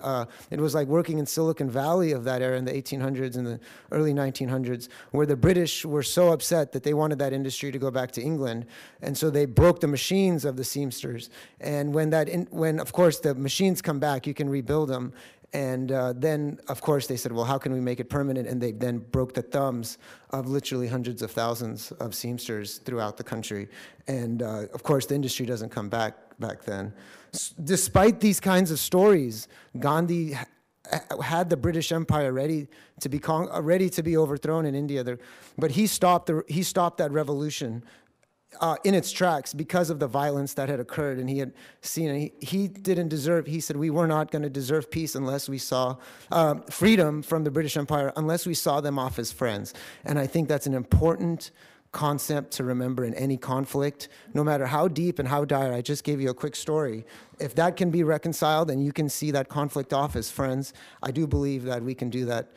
It was like working in Silicon Valley of that era in the 1800s and the early 1900s, where the British were so upset that they wanted that industry to go back to England. And so they broke the machines of the seamsters. And when of course the machines come back, you can rebuild them. And then, of course, they said, well, how can we make it permanent? And they then broke the thumbs of literally hundreds of thousands of seamsters throughout the country. And, of course, the industry doesn't come back then. Despite these kinds of stories, Gandhi had the British Empire ready to be overthrown in India. But he stopped that revolution in its tracks because of the violence that had occurred, and he had seen it. He didn't deserve, he said, we were not going to deserve peace unless we saw freedom from the British Empire, unless we saw them off as friends. And I think that's an important concept to remember in any conflict, no matter how deep and how dire. I just gave you a quick story. If that can be reconciled and you can see that conflict off as friends, I do believe that we can do that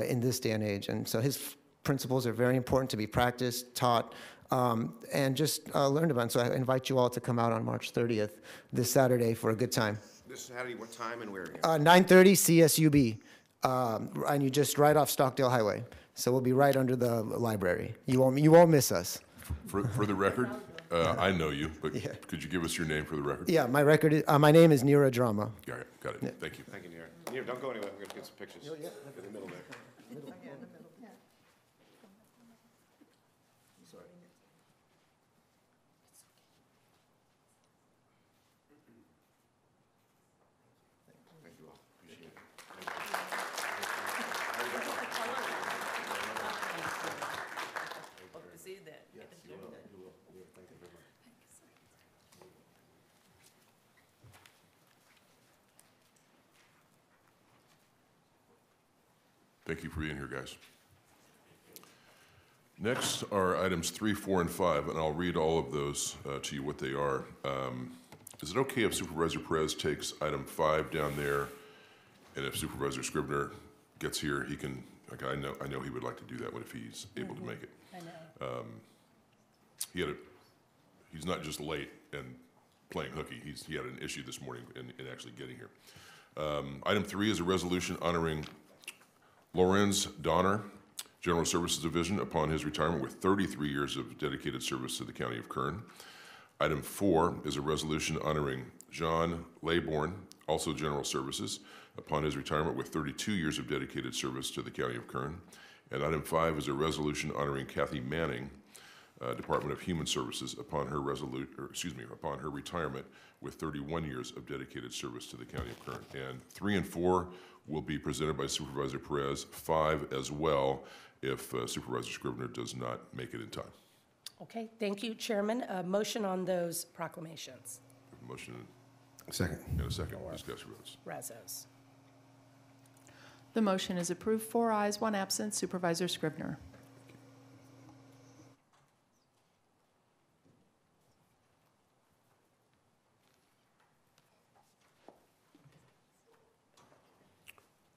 in this day and age. And so his principles are very important to be practiced, taught, and just learned about. So I invite you all to come out on March 30th, this Saturday, for a good time. This Saturday, what time and where? 9:30 CSUB, and you just right off Stockdale Highway. So we'll be right under the library. You won't miss us. For the record, I know you, but could you give us your name for the record? Yeah, my name is Neera Drama. Got it. Yeah. Thank you. Thank you, Neera. Neera, don't go anywhere. We're going to get some pictures. In the middle there. Thank you for being here, guys. Next are items 3, 4, and 5, and I'll read all of those to you what they are. Is it okay if Supervisor Perez takes item 5 down there, and if Supervisor Scribner gets here, he can, like, I know he would like to do that if he's able to make it. I know. He's not just late and playing hooky. He had an issue this morning in actually getting here. Item 3 is a resolution honoring Lorenz Dauner, General Services Division, upon his retirement with 33 years of dedicated service to the County of Kern. Item 4 is a resolution honoring John Laybourne, also General Services, upon his retirement with 32 years of dedicated service to the County of Kern. And item 5 is a resolution honoring Kathy Manning, Department of Human Services upon her upon her retirement with 31 years of dedicated service to the County of Kern. And 3 and 4 will be presented by Supervisor Perez, 5 as well if Supervisor Scrivener does not make it in time. Okay, thank you, Chairman. A motion on those proclamations. Motion. Second. And a second. Discuss votes. Rezos. The motion is approved, 4 ayes, 1 absent. Supervisor Scrivener.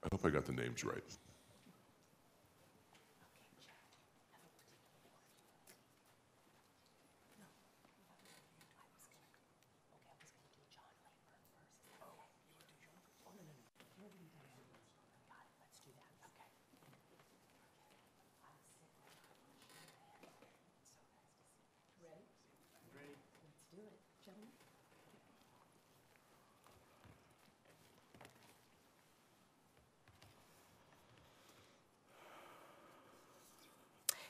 I hope I got the names right.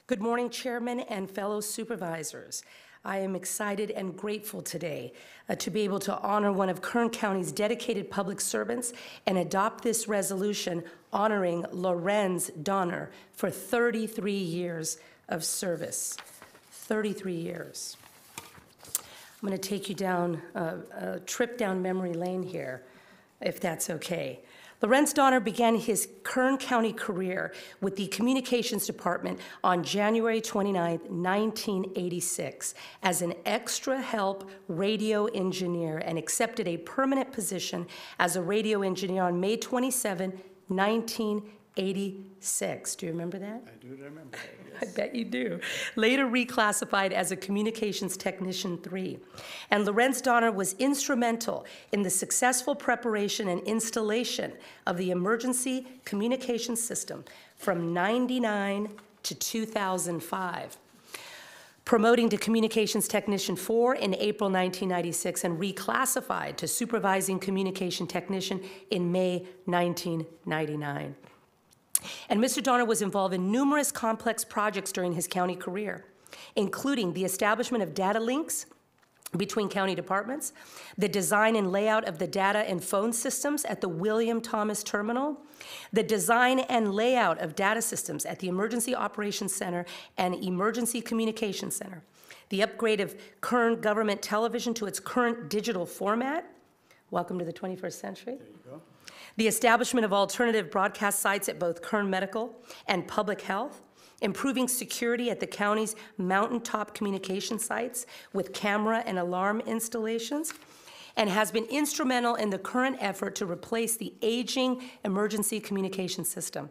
Good morning, Chairman and fellow supervisors. I am excited and grateful today to be able to honor one of Kern County's dedicated public servants and adopt this resolution honoring Lorenz Dauner for 33 years of service. 33 years. I'm going to take you down a trip down memory lane here, if that's okay. Lorenz Dauner began his Kern County career with the Communications Department on January 29, 1986, as an extra help radio engineer and accepted a permanent position as a radio engineer on May 27, 1986. Do you remember that? I do remember that, yes. I bet you do. Later reclassified as a Communications Technician 3. And Lorenz Dauner was instrumental in the successful preparation and installation of the emergency communication system from '99 to 2005. Promoting to Communications Technician 4 in April 1996 and reclassified to Supervising Communication Technician in May 1999. And Mr. Dauner was involved in numerous complex projects during his county career, including the establishment of data links between county departments, the design and layout of the data and phone systems at the William Thomas Terminal, the design and layout of data systems at the Emergency Operations Center and Emergency Communications Center, the upgrade of Kern Government Television to its current digital format. Welcome to the 21st century. There you go. The establishment of alternative broadcast sites at both Kern Medical and Public Health, improving security at the county's mountaintop communication sites with camera and alarm installations, and has been instrumental in the current effort to replace the aging emergency communication system.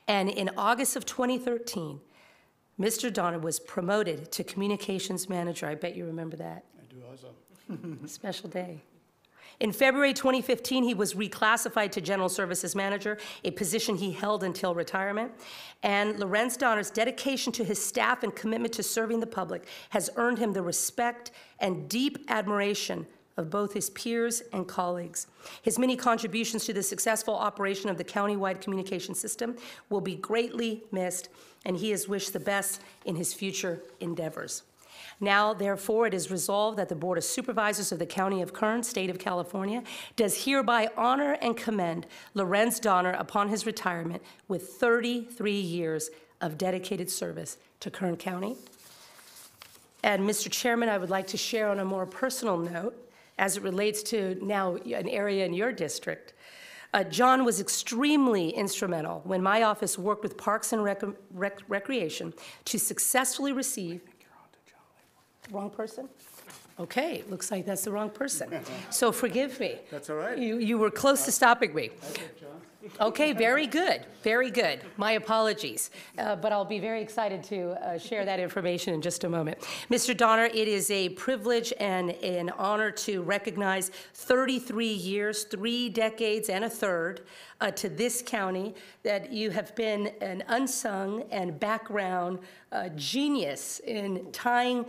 And in August of 2013, Mr. Dauner was promoted to communications manager. I bet you remember that. I do also. Special day. In February 2015, he was reclassified to General Services Manager, a position he held until retirement. And Lorenz Dauner's dedication to his staff and commitment to serving the public has earned him the respect and deep admiration of both his peers and colleagues. His many contributions to the successful operation of the countywide communication system will be greatly missed, and he is wished the best in his future endeavors. Now, therefore, it is resolved that the Board of Supervisors of the County of Kern, State of California, does hereby honor and commend Lorenz Dauner upon his retirement with 33 years of dedicated service to Kern County. And Mr. Chairman, I would like to share on a more personal note, as it relates to now an area in your district. John was extremely instrumental when my office worked with Parks and Recreation to successfully receive. Wrong person? Okay, looks like that's the wrong person. So forgive me. That's all right. You were close to stopping me. Okay, very good, very good. My apologies. But I'll be very excited to share that information in just a moment. Mr. Dauner, it is a privilege and an honor to recognize 33 years, 3 decades and a third to this county, that you have been an unsung and background genius in tying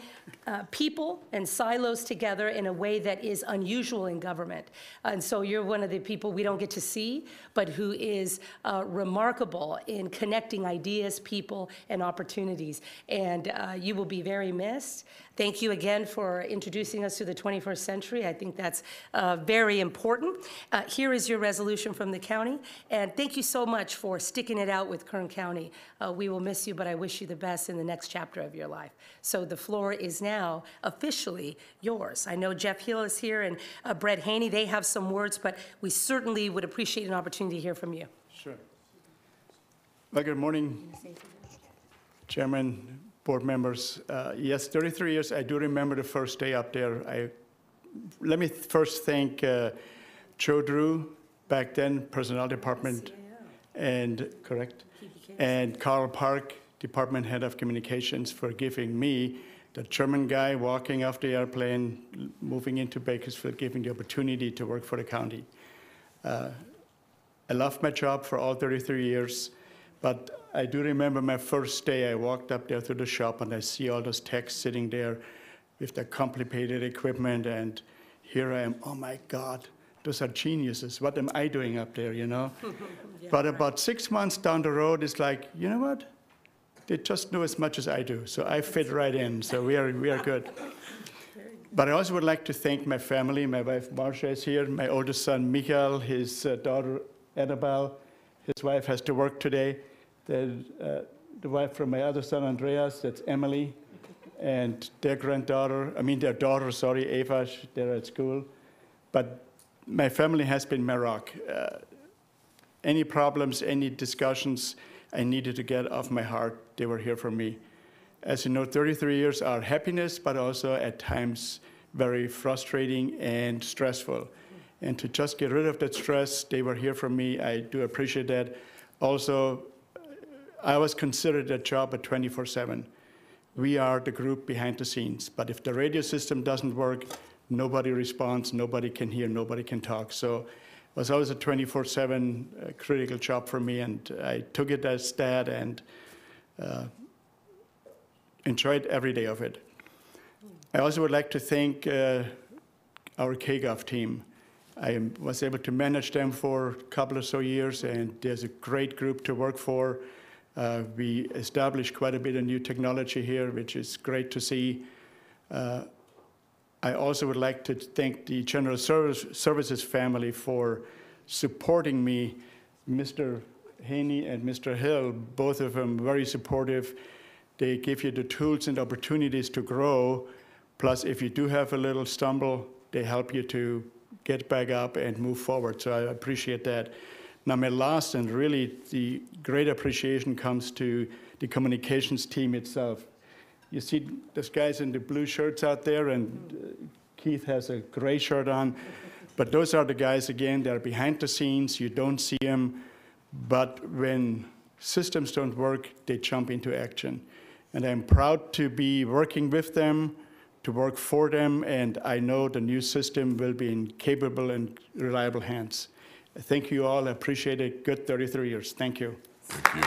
people and silos together in a way that is unusual in government. And so you're one of the people we don't get to see, but who who is remarkable in connecting ideas, people, and opportunities. And you will be very missed. Thank you again for introducing us to the 21st century. I think that's very important. Here is your resolution from the county. And thank you so much for sticking it out with Kern County. We will miss you, but I wish you the best in the next chapter of your life. So the floor is now officially yours. I know Jeff Hill is here and Brett Haney. They have some words, but we certainly would appreciate an opportunity to hear from you. Sure. Well, good morning, Chairman, board members. Yes, 33 years. I do remember the first day up there. Let me first thank Joe Drew, back then, Personnel Department, and correct, and Carl Park, Department Head of Communications, for giving me, the German guy walking off the airplane, moving into Bakersfield, giving the opportunity to work for the county. I loved my job for all 33 years, but I do remember my first day. I walked up there to the shop and I see all those techs sitting there with their complicated equipment, and here I am, oh my God, those are geniuses. What am I doing up there, you know? Yeah, but about 6 months down the road, it's like, you know what? They just know as much as I do, so I fit right in, so we are good. But I also would like to thank my family. My wife Marcia is here, my oldest son Michael, his daughter Annabelle. His wife has to work today. The wife from my other son Andreas, that's Emily, and their their daughter, sorry, Ava, they're at school. But my family has been my rock. Any problems, any discussions I needed to get off my heart, they were here for me. As you know, 33 years are happiness, but also at times very frustrating and stressful. And to just get rid of that stress, they were here for me. I do appreciate that. Also, I was considered that job at 24/7. We are the group behind the scenes, but if the radio system doesn't work, nobody responds, nobody can hear, nobody can talk. So it was always a 24/7 critical job for me, and I took it as that and enjoyed every day of it. I also would like to thank our KGOV team. I was able to manage them for a couple or so years, and there's a great group to work for. We established quite a bit of new technology here, which is great to see. I also would like to thank the General Services family for supporting me. Mr. Haney and Mr. Hill, both of them very supportive. They give you the tools and opportunities to grow. Plus, if you do have a little stumble, they help you to get back up and move forward. So I appreciate that. Now, my last and really the great appreciation comes to the communications team itself. You see those guys in the blue shirts out there, and Keith has a gray shirt on. But those are the guys, again, that are behind the scenes. You don't see them. But when systems don't work, they jump into action. And I'm proud to be working with them, to work for them, and I know the new system will be in capable and reliable hands. Thank you all. I appreciate it. Good 33 years. Thank you. Thank you.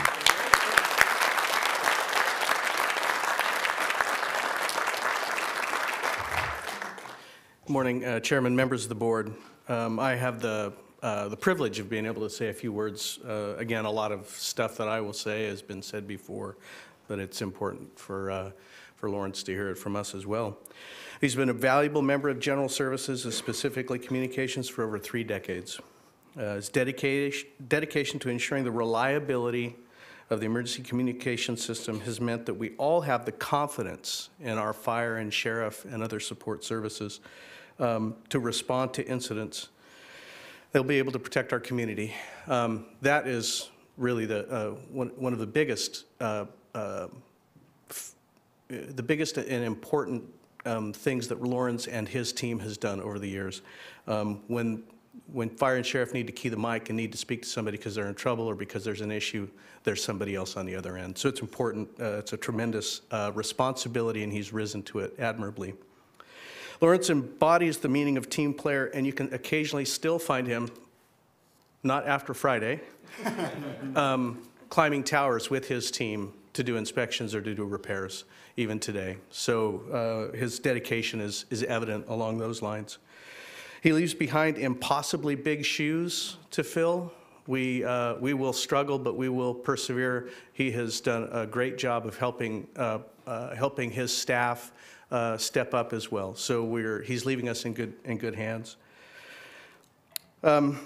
Good morning, Chairman, members of the board. I have the privilege of being able to say a few words. Again, a lot of stuff that I will say has been said before, but it's important for Lorenz to hear it from us as well. He's been a valuable member of General Services, specifically communications, for over 3 decades. His dedication to ensuring the reliability of the emergency communication system has meant that we all have the confidence in our fire and sheriff and other support services to respond to incidents. They'll be able to protect our community. That is really one of the biggest and important things that Lorenz and his team has done over the years. When fire and sheriff need to key the mic and need to speak to somebody because they're in trouble or because there's an issue, there's somebody else on the other end. So it's important. It's a tremendous responsibility, and he's risen to it admirably. Lorenz embodies the meaning of team player, and you can occasionally still find him, not after Friday, climbing towers with his team to do inspections or to do repairs, even today. So his dedication is evident along those lines. He leaves behind impossibly big shoes to fill, We will struggle, but we will persevere. He has done a great job of helping his staff step up as well. So he's leaving us in good hands. I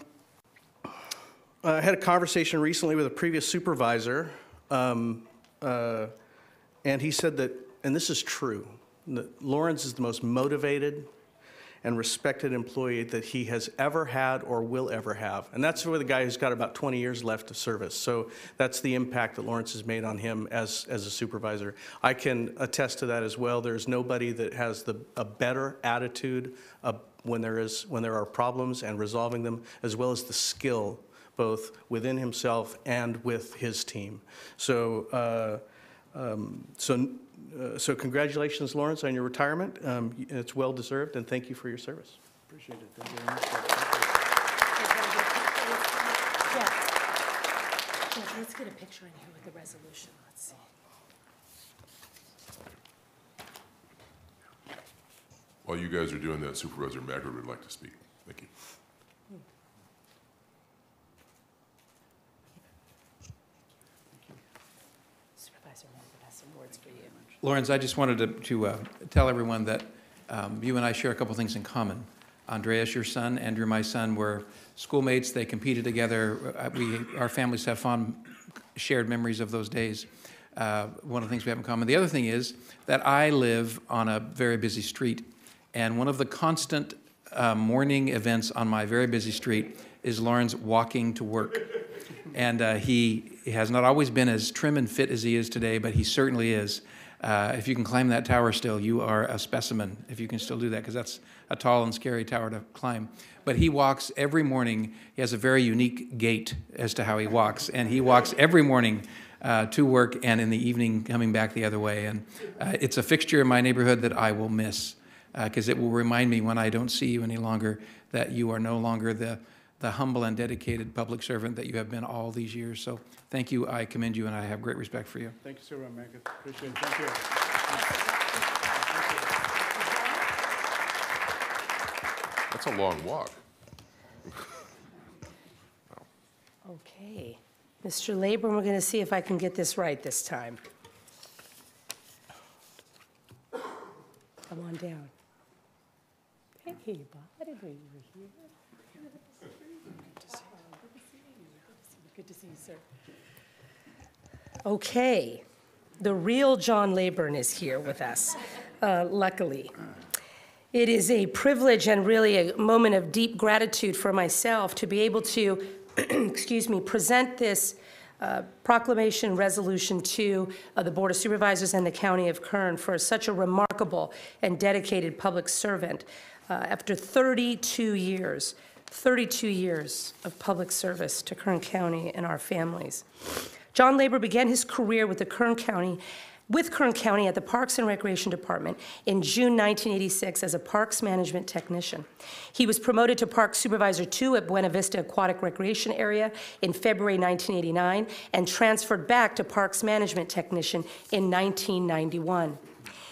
had a conversation recently with a previous supervisor, and he said that, and this is true, that Lorenz is the most motivated and respected employee that he has ever had or will ever have. And that's for the guy who's got about 20 years left of service. So that's the impact that Lorenz has made on him as a supervisor. I can attest to that as well. There's nobody that has a better attitude when there are problems and resolving them, as well as the skill both within himself and with his team. So so congratulations, Lorenz, on your retirement. It's well-deserved, and thank you for your service. Appreciate it. Thank you very much. Yeah, let's get a picture in here with the resolution. Let's see. While you guys are doing that, Supervisor Maggard would like to speak. Thank you. Supervisor Maggard has some words for you. Lorenz, I just wanted to tell everyone that you and I share a couple things in common. Andreas, your son, Andrew, my son, were schoolmates. They competed together. Our families have fond shared memories of those days. One of the things we have in common. The other thing is that I live on a very busy street, and one of the constant morning events on my very busy street is Lorenz walking to work. And he has not always been as trim and fit as he is today, but he certainly is. If you can climb that tower still, you are a specimen, if you can still do that, because that's a tall and scary tower to climb. But he walks every morning. He has a very unique gait as to how he walks, and he walks every morning to work and in the evening coming back the other way. And it's a fixture in my neighborhood that I will miss, because it will remind me when I don't see you any longer that you are no longer the humble and dedicated public servant that you have been all these years. So thank you. I commend you, and I have great respect for you. Thank you, Sir Maggard. Appreciate it. Thank you. That's a long walk. Okay. Mr. Labor, we're going to see if I can get this right this time. Come on down. Hey, buddy, we're here. Good to see you, sir. Okay, the real John Laburn is here with us, luckily. It is a privilege and really a moment of deep gratitude for myself to be able to, excuse me, present this proclamation resolution to the Board of Supervisors and the County of Kern for such a remarkable and dedicated public servant after 32 years of public service to Kern County and our families. John Labor began his career with Kern County at the Parks and Recreation Department in June 1986 as a Parks Management Technician. He was promoted to Park Supervisor 2 at Buena Vista Aquatic Recreation Area in February 1989 and transferred back to Parks Management Technician in 1991.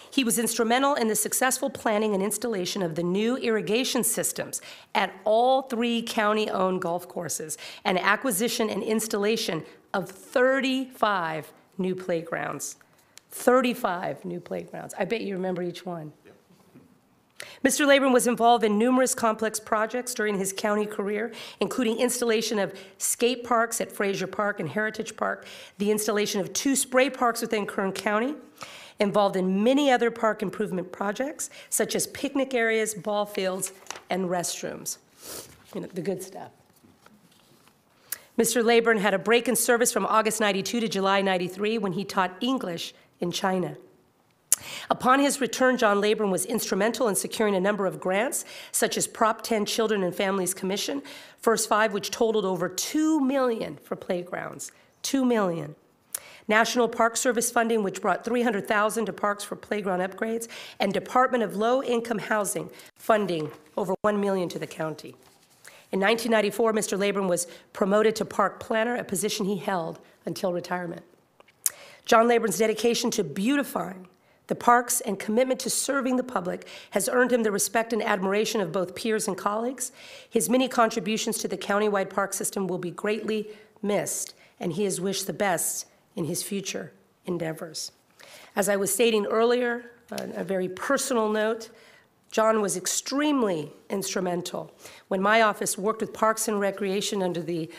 He was instrumental in the successful planning and installation of the new irrigation systems at all 3 county-owned golf courses and acquisition and installation of 35 new playgrounds. 35 new playgrounds. I bet you remember each one. Mr. Labor was involved in numerous complex projects during his county career, including installation of skate parks at Frazier Park and Heritage Park, the installation of 2 spray parks within Kern County, involved in many other park improvement projects, such as picnic areas, ball fields, and restrooms. You know, the good stuff. Mr. Laburn had a break in service from August 92 to July 93 when he taught English in China. Upon his return, John Laburn was instrumental in securing a number of grants, such as Prop 10 Children and Families Commission, First 5, which totaled over $2 million for playgrounds, $2 million. National Park Service funding, which brought $300,000 to parks for playground upgrades, and Department of Low-Income Housing funding over $1 million to the county. In 1994, Mr. Laburn was promoted to park planner, a position he held until retirement. John Laburn's dedication to beautifying The parks and commitment to serving the public has earned him the respect and admiration of both peers and colleagues. His many contributions to the countywide park system will be greatly missed, and he is wished the best in his future endeavors. As I was stating earlier, on a very personal note, John was extremely instrumental when my office worked with Parks and Recreation under the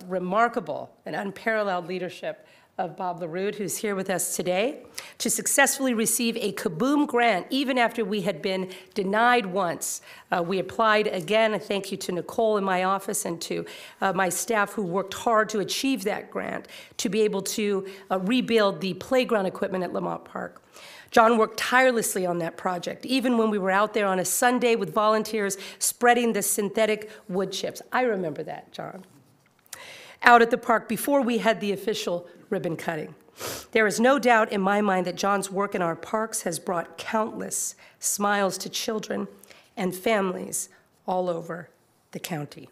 remarkable and unparalleled leadership of Bob LaRude, who's here with us today, to successfully receive a Kaboom grant even after we had been denied once. We applied again. Thank you to Nicole in my office and to my staff who worked hard to achieve that grant, to be able to rebuild the playground equipment at Lamont Park. John worked tirelessly on that project, even when we were out there on a Sunday with volunteers spreading the synthetic wood chips. I remember that, John. Out at the park before we had the official ribbon cutting. There is no doubt in my mind that John's work in our parks has brought countless smiles to children and families all over the county.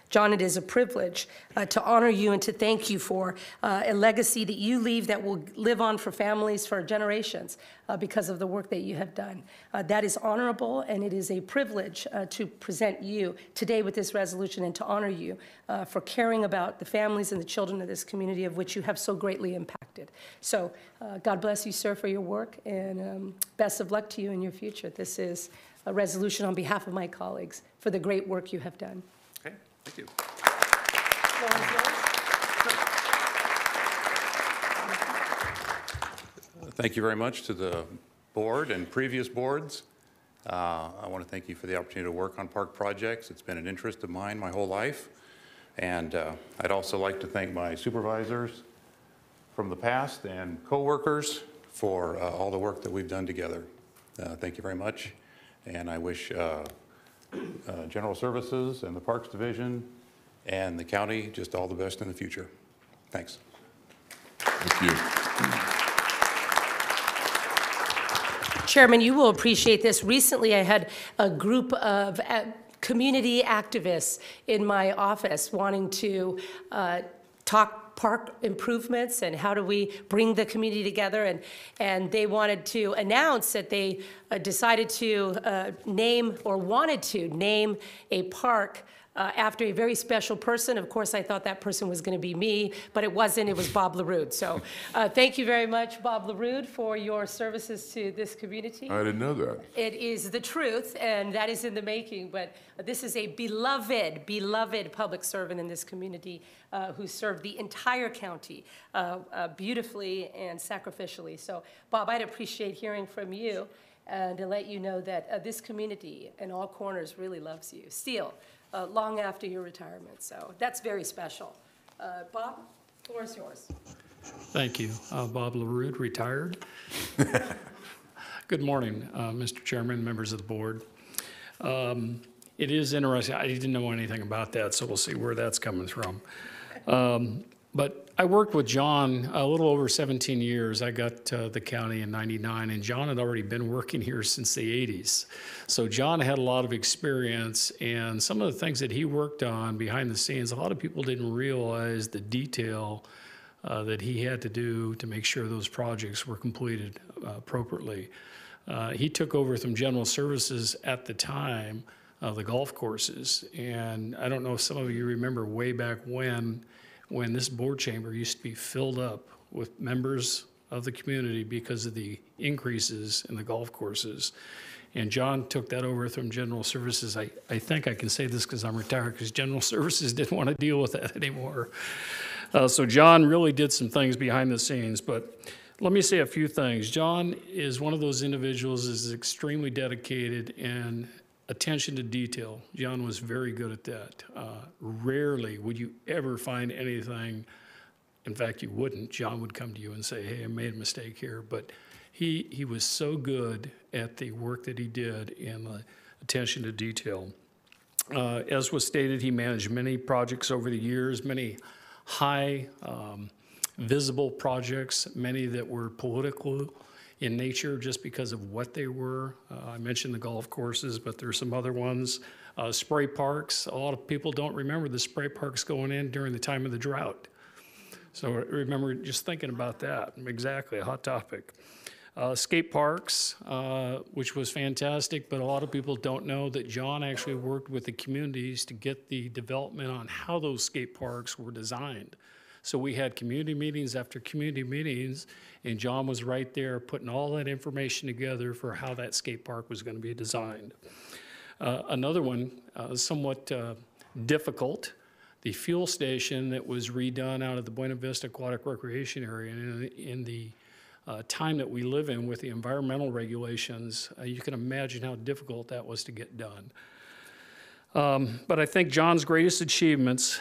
John, it is a privilege to honor you and to thank you for a legacy that you leave that will live on for families for generations because of the work that you have done. That is honorable, and it is a privilege to present you today with this resolution and to honor you for caring about the families and the children of this community of which you have so greatly impacted. So God bless you, sir, for your work, and best of luck to you in your future. This is a resolution on behalf of my colleagues for the great work you have done. Okay, thank you. Thank you very much to the board and previous boards. I want to thank you for the opportunity to work on park projects. It's been an interest of mine my whole life. And I'd also like to thank my supervisors from the past and co-workers for all the work that we've done together. Thank you very much. And I wish General Services and the Parks Division and the county just all the best in the future. Thanks. Thank you. Chairman, you will appreciate this. Recently, I had a group of community activists in my office wanting to talk park improvements and how do we bring the community together, and they wanted to announce that they decided to name or wanted to name a park after a very special person. Of course, I thought that person was going to be me, but it wasn't. It was Bob LaRude. So thank you very much, Bob LaRude, for your services to this community. I didn't know that. It is the truth, and that is in the making, but this is a beloved, beloved public servant in this community who served the entire county beautifully and sacrificially. So, Bob, I'd appreciate hearing from you and to let you know that this community in all corners really loves you. Still, long after your retirement. So that's very special. Bob, the floor is yours. Thank you. Bob LaRude, retired. Good morning, Mr. Chairman, members of the board. It is interesting. I didn't know anything about that, so we'll see where that's coming from. But I worked with John a little over 17 years. I got to the county in '99, and John had already been working here since the '80s. So John had a lot of experience, and some of the things that he worked on behind the scenes, a lot of people didn't realize the detail that he had to do to make sure those projects were completed appropriately. He took over from General Services at the time, the golf courses, and I don't know if some of you remember way back when this board chamber used to be filled up with members of the community because of the increases in the golf courses. And John took that over from General Services. I think I can say this because I'm retired, because General Services didn't want to deal with that anymore. So John really did some things behind the scenes, but let me say a few things. John is one of those individuals that is extremely dedicated and attention to detail. John was very good at that. Rarely would you ever find anything, in fact, you wouldn't. John would come to you and say, hey, I made a mistake here. But he was so good at the work that he did and the attention to detail. As was stated, he managed many projects over the years, many high visible projects, many that were political in nature just because of what they were. I mentioned the golf courses, but there's some other ones. Spray parks, a lot of people don't remember the spray parks going in during the time of the drought. So remember just thinking about that, exactly, a hot topic. Skate parks, which was fantastic, but a lot of people don't know that John actually worked with the communities to get the development on how those skate parks were designed. So we had community meetings after community meetings, and John was right there putting all that information together for how that skate park was going to be designed. Another one, somewhat difficult, the fuel station that was redone out of the Buena Vista Aquatic Recreation Area. And in the time that we live in with the environmental regulations, you can imagine how difficult that was to get done. But I think John's greatest achievements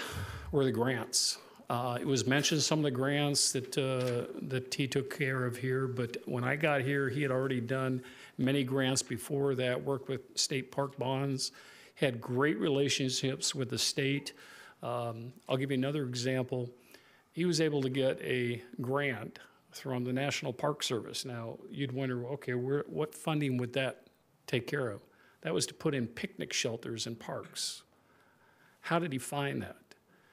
were the grants. It was mentioned some of the grants that he took care of here, but when I got here, he had already done many grants before that, worked with state park bonds, had great relationships with the state. I'll give you another example. He was able to get a grant from the National Park Service. Now, you'd wonder, okay, what funding would that take care of? That was to put in picnic shelters in parks. How did he find that?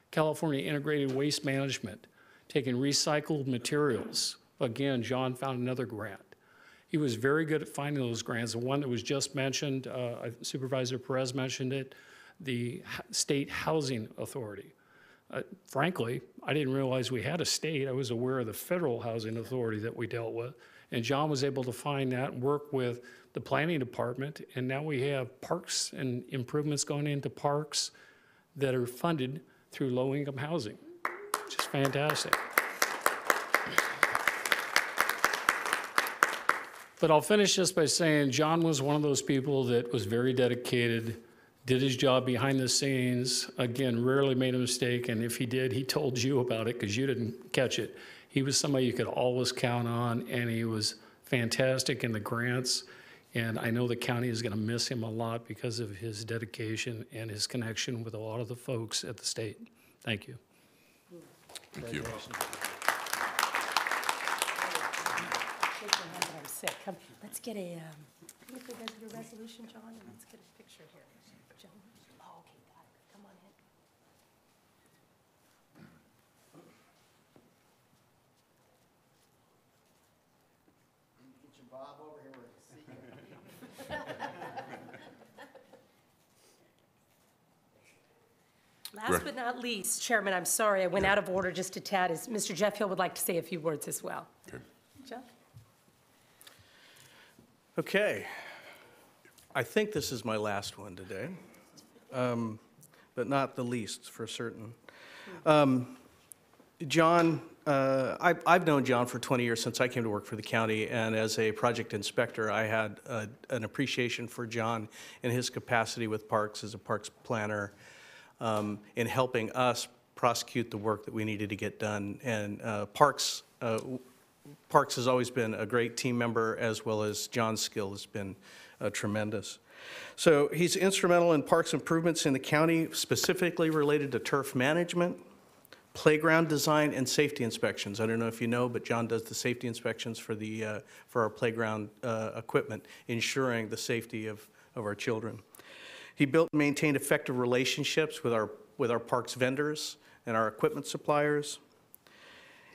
California Integrated Waste Management, taking recycled materials. Again, John found another grant. He was very good at finding those grants. The one that was just mentioned, Supervisor Perez mentioned it, the State Housing Authority. Frankly, I didn't realize we had a state. I was aware of the Federal Housing Authority that we dealt with. And John was able to find that and work with the planning department. And now we have parks and improvements going into parks that are funded through low-income housing, which is fantastic. But I'll finish just by saying John was one of those people that was very dedicated, did his job behind the scenes, again, rarely made a mistake, and if he did, he told you about it because you didn't catch it. He was somebody you could always count on, and he was fantastic in the grants, and I know the county is going to miss him a lot because of his dedication and his connection with a lot of the folks at the state. Thank you. Thank you. I'm sick. Come, let's get a resolution, John, and let's get a picture here. John? Oh, okay, got it. Come on in. Get your Bob over here where I can see you. Last but not least, Chairman, I'm sorry, I went out of order just a tad, as Mr. Jeff Hill would like to say a few words as well. Okay. Jeff? Okay. I think this is my last one today, but not the least for certain. John, I've known John for 20 years since I came to work for the county, and as a project inspector, I had an appreciation for John in his capacity with parks as a parks planner, in helping us prosecute the work that we needed to get done. And Parks has always been a great team member, as well as John's skill has been tremendous. So he's instrumental in parks improvements in the county, specifically related to turf management, playground design, and safety inspections. I don't know if you know, but John does the safety inspections for our playground equipment, ensuring the safety of our children. He built and maintained effective relationships with our parks vendors and our equipment suppliers.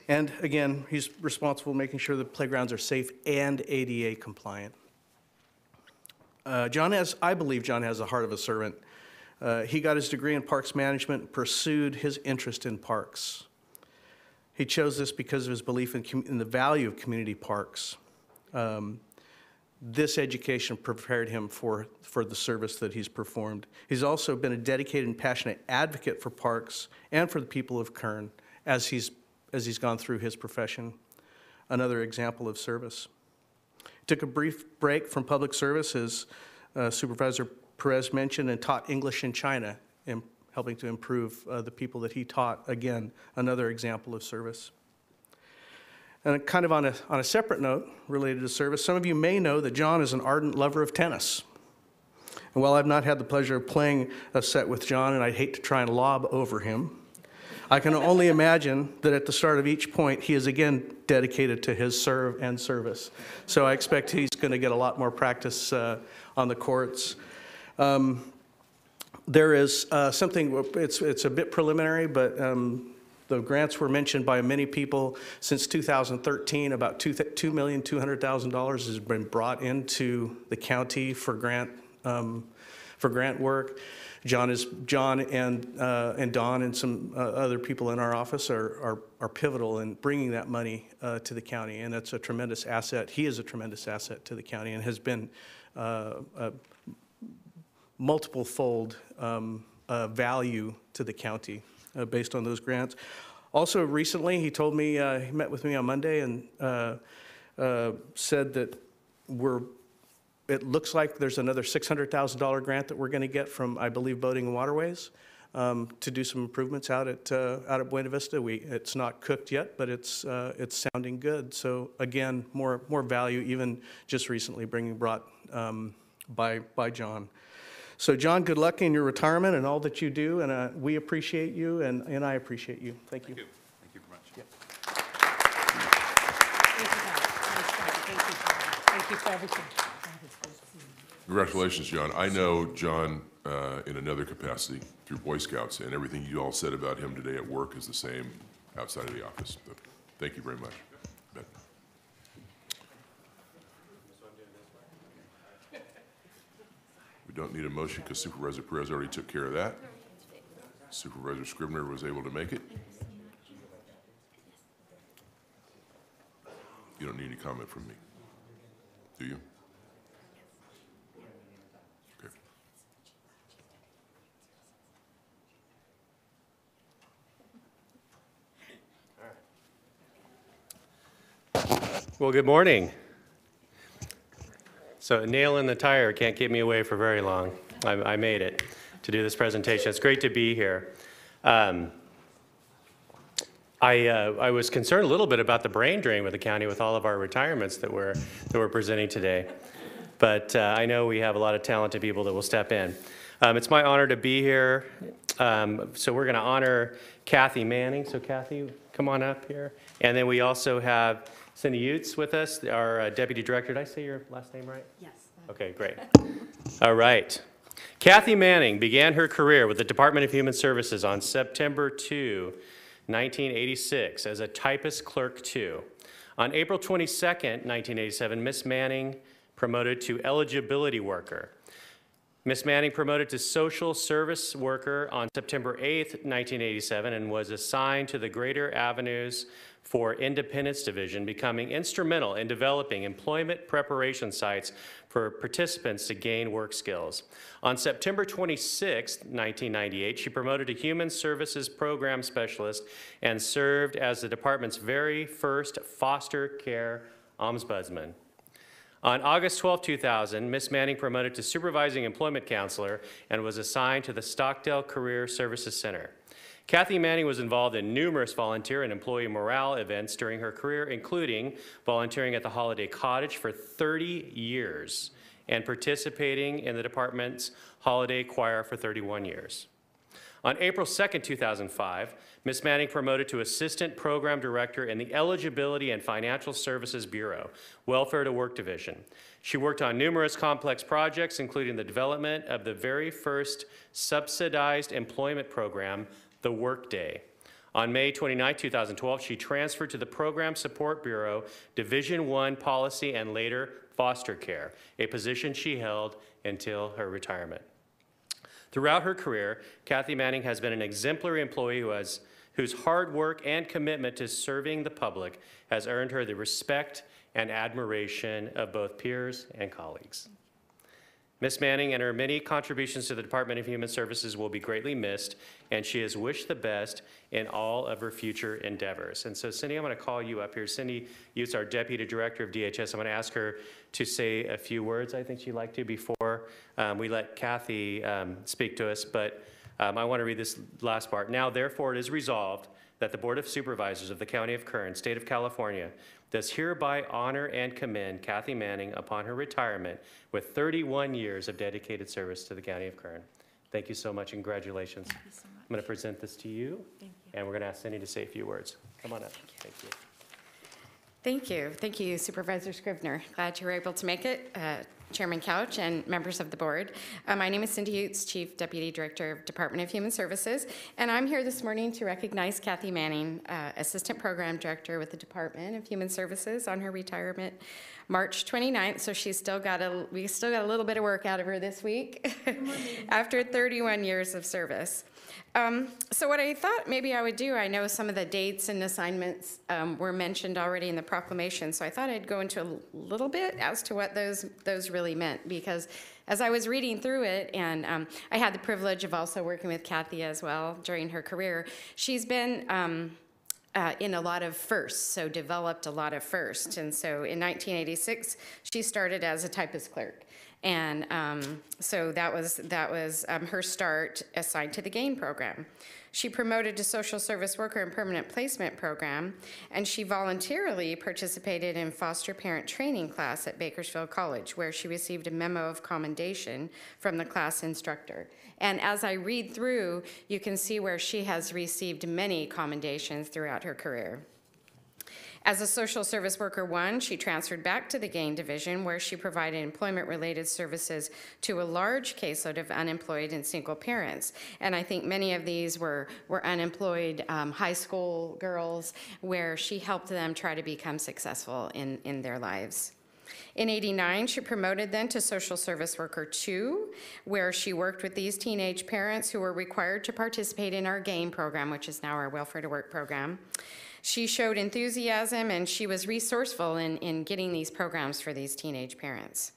And again, he's responsible for making sure the playgrounds are safe and ADA compliant. I believe John has the heart of a servant. He got his degree in parks management and pursued his interest in parks. He chose this because of his belief in the value of community parks. This education prepared him for the service that he's performed. He's also been a dedicated and passionate advocate for parks and for the people of Kern as he's gone through his profession. Another example of service. Took a brief break from public service, as Supervisor Perez mentioned, and taught English in China, helping to improve the people that he taught. Again, another example of service. And kind of on a separate note related to service, some of you may know that John is an ardent lover of tennis. And while I've not had the pleasure of playing a set with John, and I'd hate to try and lob over him, I can only imagine that at the start of each point, he is again dedicated to his serve and service. So I expect he's going to get a lot more practice on the courts. There is something, it's a bit preliminary, but The grants were mentioned by many people. Since 2013, about $2,200,000 has been brought into the county for grant work. John and Don and some other people in our office are pivotal in bringing that money to the county, and that's a tremendous asset. He is a tremendous asset to the county and has been multiple-fold value to the county based on those grants. Also, recently, he told me, he met with me on Monday and said that it looks like there's another $600,000 grant that we're going to get from, I believe, Boating and Waterways to do some improvements out at Buena Vista. It's not cooked yet, but it's sounding good. So again, more value, even just recently brought by John. So John, good luck in your retirement and all that you do, and we appreciate you, and I appreciate you. Thank you. Thank you very much. Yep. Thank you for everything. Congratulations, John. I know John in another capacity through Boy Scouts, and everything you all said about him today at work is the same outside of the office. So thank you very much. Bet. We don't need a motion because Supervisor Perez already took care of that. Supervisor Scribner was able to make it. You don't need any comment from me, do you? Well, good morning. So a nail in the tire can't keep me away for very long. I made it to do this presentation. It's great to be here. I was concerned a little bit about the brain drain with the county with all of our retirements that we're presenting today. But I know we have a lot of talented people that will step in. It's my honor to be here. So we're going to honor Kathy Manning. So Kathy, come on up here. And then we also have Cindy Utes with us, our Deputy Director. Did I say your last name right? Yes. Okay, great. All right. Kathy Manning began her career with the Department of Human Services on September 2, 1986 as a typist clerk 2. On April 22nd, 1987, Miss Manning promoted to eligibility worker. Miss Manning promoted to social service worker on September 8th, 1987 and was assigned to the Greater Avenues for Independence Division, becoming instrumental in developing employment preparation sites for participants to gain work skills. On September 26, 1998, she promoted to Human Services Program Specialist and served as the department's very first foster care ombudsman. On August 12, 2000, Ms. Manning promoted to Supervising Employment Counselor and was assigned to the Stockdale Career Services Center. Kathy Manning was involved in numerous volunteer and employee morale events during her career, including volunteering at the Holiday Cottage for 30 years and participating in the department's Holiday Choir for 31 years. On April 2, 2005, Ms. Manning promoted to Assistant Program Director in the Eligibility and Financial Services Bureau, Welfare to Work Division. She worked on numerous complex projects, including the development of the very first subsidized employment program, the Workday. On May 29, 2012, she transferred to the Program Support Bureau, Division I Policy and later Foster Care, a position she held until her retirement. Throughout her career, Kathy Manning has been an exemplary employee whose hard work and commitment to serving the public has earned her the respect and admiration of both peers and colleagues. Ms. Manning and her many contributions to the Department of Human Services will be greatly missed, and she has wished the best in all of her future endeavors. And so, Cindy, I'm going to call you up here. Cindy Utes, our Deputy Director of DHS. I'm going to ask her to say a few words, I think she'd like to, before we let Kathy speak to us. But I want to read this last part. Now, therefore, it is resolved that the Board of Supervisors of the County of Kern, State of California, does hereby honor and commend Kathy Manning upon her retirement with 31 years of dedicated service to the County of Kern. Thank you so much. Congratulations. Thank you so much. I'm going to present this to you. Thank you. And we're going to ask Cindy to say a few words. Come on up. Thank you. Thank you. Thank you, Supervisor Scribner. Glad you were able to make it. Chairman Couch and members of the board. My name is Cindy Hoots, Chief Deputy Director of Department of Human Services, and I'm here this morning to recognize Kathy Manning, Assistant Program Director with the Department of Human Services, on her retirement March 29th. So we still got a little bit of work out of her this week after 31 years of service. So what I thought maybe I would do, I know some of the dates and assignments were mentioned already in the proclamation, so I thought I'd go into a little bit as to what those really meant, because as I was reading through it, and I had the privilege of also working with Kathy as well during her career, she's been in a lot of firsts, so developed a lot of firsts. And so in 1986, she started as a typist clerk. And so that was her start assigned to the GAIN program. She promoted to social service worker and permanent placement program, and she voluntarily participated in foster parent training class at Bakersfield College, where she received a memo of commendation from the class instructor. And as I read through, you can see where she has received many commendations throughout her career. As a social service worker 1, she transferred back to the GAIN division, where she provided employment-related services to a large caseload of unemployed and single parents. And I think many of these were unemployed high school girls, where she helped them try to become successful in their lives. In '89, she promoted then to Social Service Worker 2, where she worked with these teenage parents who were required to participate in our GAIN program, which is now our Welfare to Work program. She showed enthusiasm, and she was resourceful in getting these programs for these teenage parents.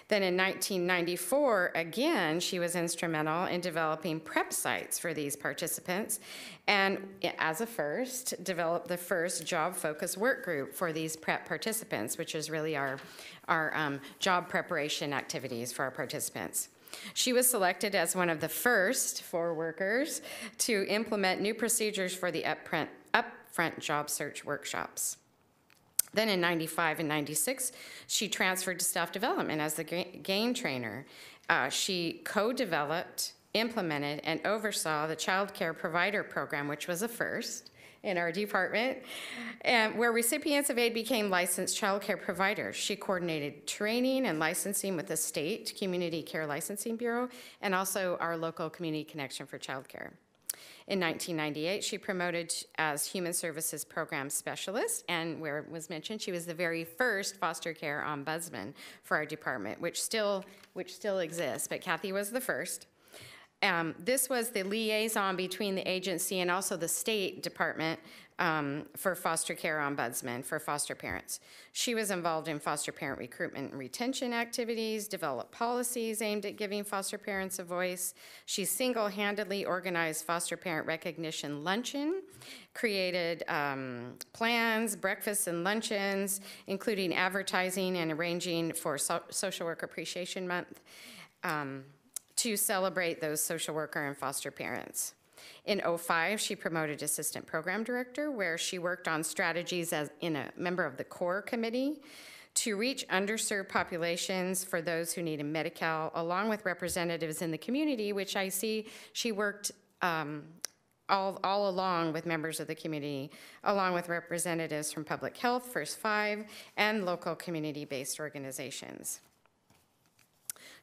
Then in 1994, again, she was instrumental in developing prep sites for these participants, and as a first, developed the first job-focused work group for these prep participants, which is really our job preparation activities for our participants. She was selected as one of the first 4 workers to implement new procedures for the upfront job search workshops. Then in '95 and '96, she transferred to staff development as the GAIN trainer. She co-developed, implemented, and oversaw the child care provider program, which was a first in our department, and where recipients of aid became licensed child care providers. She coordinated training and licensing with the state Community Care Licensing Bureau and also our local Community Connection for Child Care. In 1998, she promoted as Human Services Program Specialist, and where it was mentioned, she was the very first foster care ombudsman for our department, which still exists, but Kathy was the first. This was the liaison between the agency and also the State Department for foster care ombudsman for foster parents. She was involved in foster parent recruitment and retention activities, developed policies aimed at giving foster parents a voice. She single-handedly organized foster parent recognition luncheon, created plans, breakfasts and luncheons, including advertising and arranging for Social Work Appreciation Month to celebrate those social worker and foster parents. In '05, she promoted assistant program director, where she worked on strategies as a member of the core committee to reach underserved populations for those who needed Medi-Cal, along with representatives in the community, which I see she worked all along with members of the community, along with representatives from Public Health, First 5, and local community-based organizations.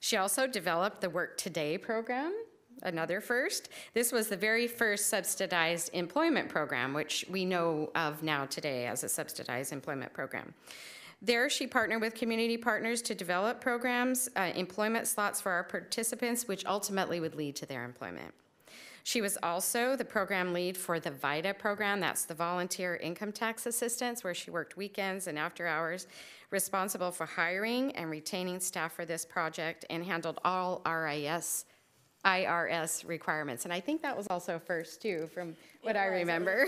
She also developed the Work Today program, another first. This was the very first subsidized employment program, which we know of now today as a subsidized employment program. There, she partnered with community partners to develop programs, employment slots for our participants, which ultimately would lead to their employment. She was also the program lead for the VITA program, that's the Volunteer Income Tax Assistance, where she worked weekends and after hours, responsible for hiring and retaining staff for this project, and handled all IRS requirements. And I think that was also first too, from what I remember.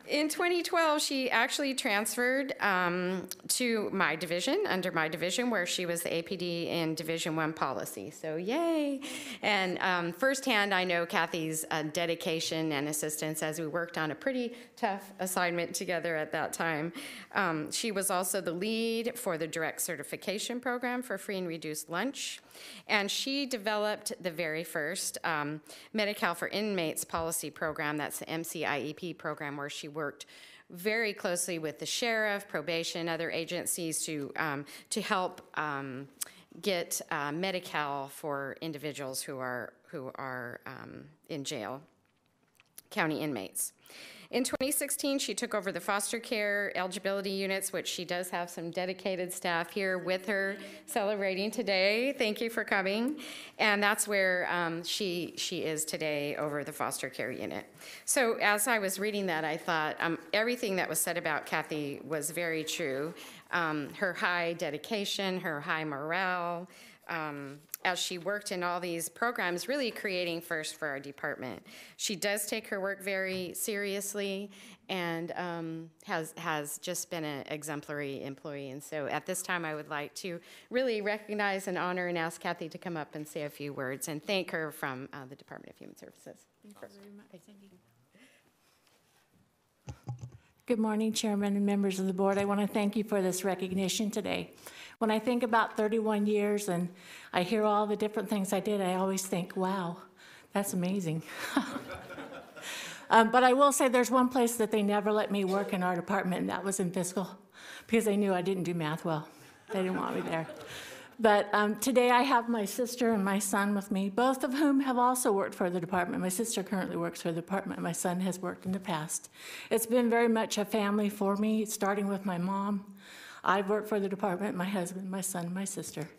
In 2012, she actually transferred to my division, under my division, where she was the APD in Division 1 policy. So yay. And firsthand, I know Kathy's dedication and assistance as we worked on a pretty tough assignment together at that time. She was also the lead for the direct certification program for free and reduced lunch. And she developed the very first Medi-Cal for Inmates policy program. That's the MCIEP program, where she worked very closely with the sheriff, probation, other agencies to help get Medi-Cal for individuals who are in jail, county inmates. In 2016, she took over the foster care eligibility units, which she does have some dedicated staff here with her celebrating today. Thank you for coming. And that's where she is today over the foster care unit. So as I was reading that, I thought everything that was said about Kathy was very true. Her high dedication, her high morale, as she worked in all these programs, really creating first for our department. She does take her work very seriously and has just been an exemplary employee. And so at this time, I would like to really recognize and honor and ask Kathy to come up and say a few words and thank her from the Department of Human Services. Thank you very much. Good morning, Chairman and members of the board. I want to thank you for this recognition today. When I think about 31 years and I hear all the different things I did, I always think, wow, that's amazing. But I will say there's one place that they never let me work in our department, and that was in fiscal, because they knew I didn't do math well. They didn't want me there. But today I have my sister and my son with me, both of whom have also worked for the department. My sister currently works for the department. My son has worked in the past. It's been very much a family for me, starting with my mom. I've worked for the department, my husband, my son, my sister.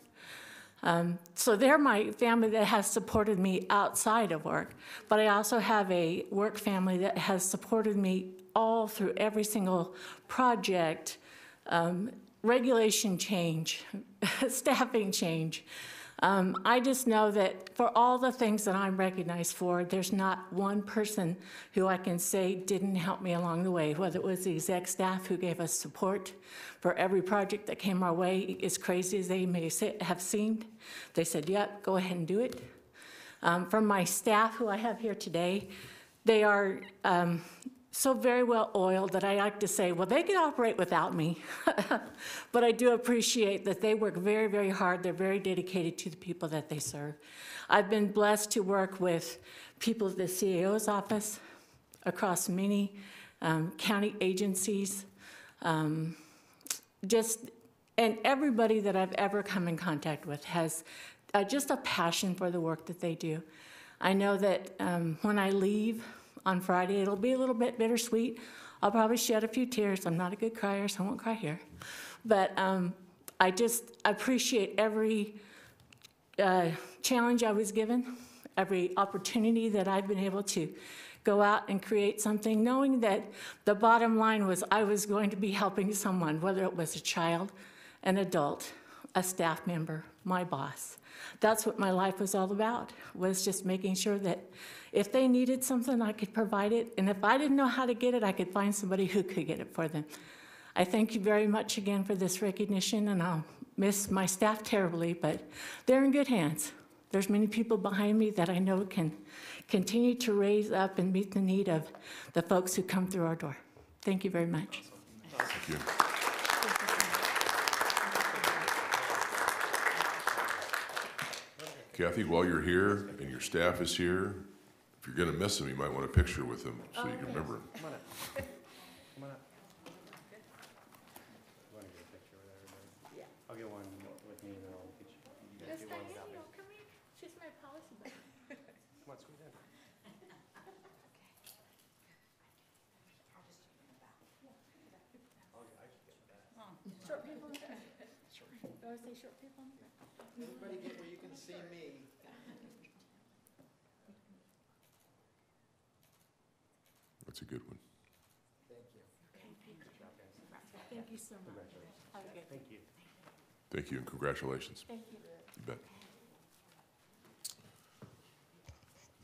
So they're my family that has supported me outside of work, but I also have a work family that has supported me all through every single project, regulation change, staffing change. I just know that for all the things that I'm recognized for, there's not one person who I can say didn't help me along the way, whether it was the exec staff who gave us support for every project that came our way, as crazy as they may have seemed. They said, yep, go ahead and do it. From my staff who I have here today, they are so very well oiled that I like to say, well, they can operate without me. But I do appreciate that they work very, very hard. They're very dedicated to the people that they serve. I've been blessed to work with people at the CAO's office, across many county agencies, and everybody that I've ever come in contact with has just a passion for the work that they do. I know that when I leave on Friday, it'll be a little bit bittersweet. I'll probably shed a few tears. I'm not a good crier, so I won't cry here. But I just appreciate every challenge I was given, every opportunity that I've been able to go out and create something, knowing that the bottom line was I was going to be helping someone, whether it was a child, an adult, a staff member, my boss. That's what my life was all about, was just making sure that if they needed something, I could provide it. And if I didn't know how to get it, I could find somebody who could get it for them. I thank you very much again for this recognition, and I'll miss my staff terribly, but they're in good hands. There's many people behind me that I know can continue to raise up and meet the need of the folks who come through our door. Thank you very much. Thank you. Kathy, while you're here and your staff is here, if you're going to miss them, you might want a picture with them so you can remember them. Come on up. Come on up. Yeah. I'll get one with me and then I'll get you. Miss Diane, you'll come in. She's my policy buddy. Come on, squeeze in. Short people in the back. You always say short people in the back. Everybody get where you can see me. That's a good one. Thank you. Thank you so much. Have a good day. Thank you. Thank you, and congratulations. Thank you. You bet.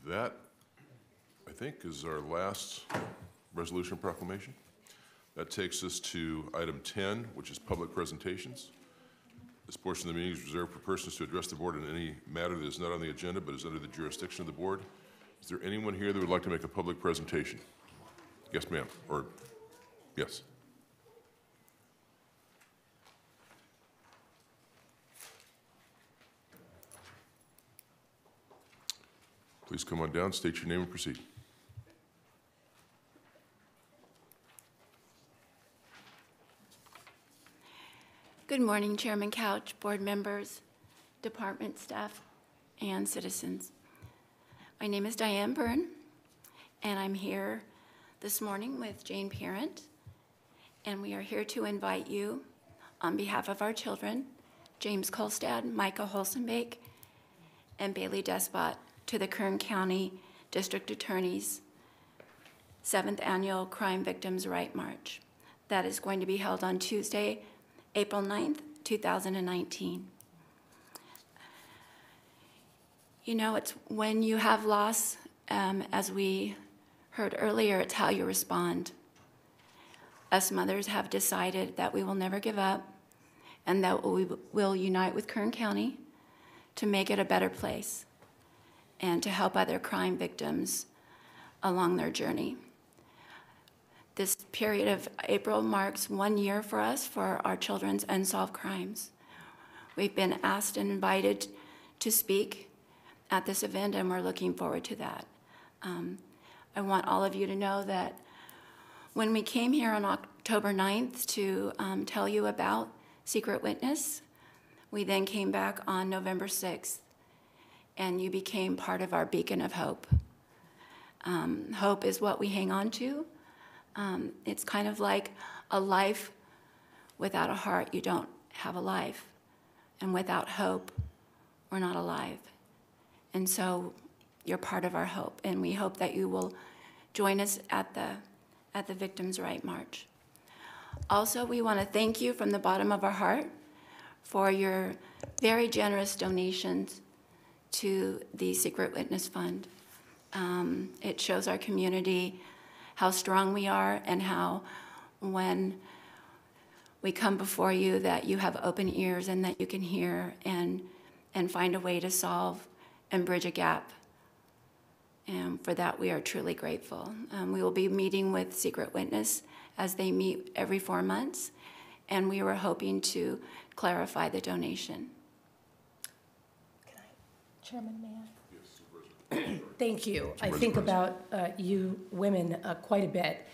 That, I think, is our last resolution proclamation. That takes us to item 10, which is public presentations. This portion of the meeting is reserved for persons to address the board in any matter that is not on the agenda but is under the jurisdiction of the board. Is there anyone here that would like to make a public presentation? Yes, ma'am, or yes. Please come on down, state your name and proceed. Good morning, Chairman Couch, board members, department staff, and citizens. My name is Diane Byrne, and I'm here this morning with Jane Parent, and we are here to invite you on behalf of our children, James Kolstad, Micah Holsenbake, and Bailey Despot, to the Kern County District Attorney's 7th Annual Crime Victims' Right March. That is going to be held on Tuesday, April 9th, 2019. You know, it's when you have loss, as we heard earlier, it's how you respond. Us mothers have decided that we will never give up and that we will unite with Kern County to make it a better place and to help other crime victims along their journey. This period of April marks 1 year for us for our children's unsolved crimes. We've been asked and invited to speak at this event, and we're looking forward to that. I want all of you to know that when we came here on October 9th to tell you about Secret Witness, we then came back on November 6th, and you became part of our beacon of hope. Hope is what we hang on to. It's kind of like a life without a heart. You don't have a life. And without hope, we're not alive. And so you're part of our hope. And we hope that you will join us at the Victims' Right March. Also, we want to thank you from the bottom of our heart for your very generous donations to the Secret Witness Fund. It shows our community how strong we are and how when we come before you that you have open ears and that you can hear and find a way to solve and bridge a gap. And for that, we are truly grateful. We will be meeting with Secret Witness as they meet every 4 months, and we were hoping to clarify the donation. Chairman, may I? Thank you. I think about you women quite a bit.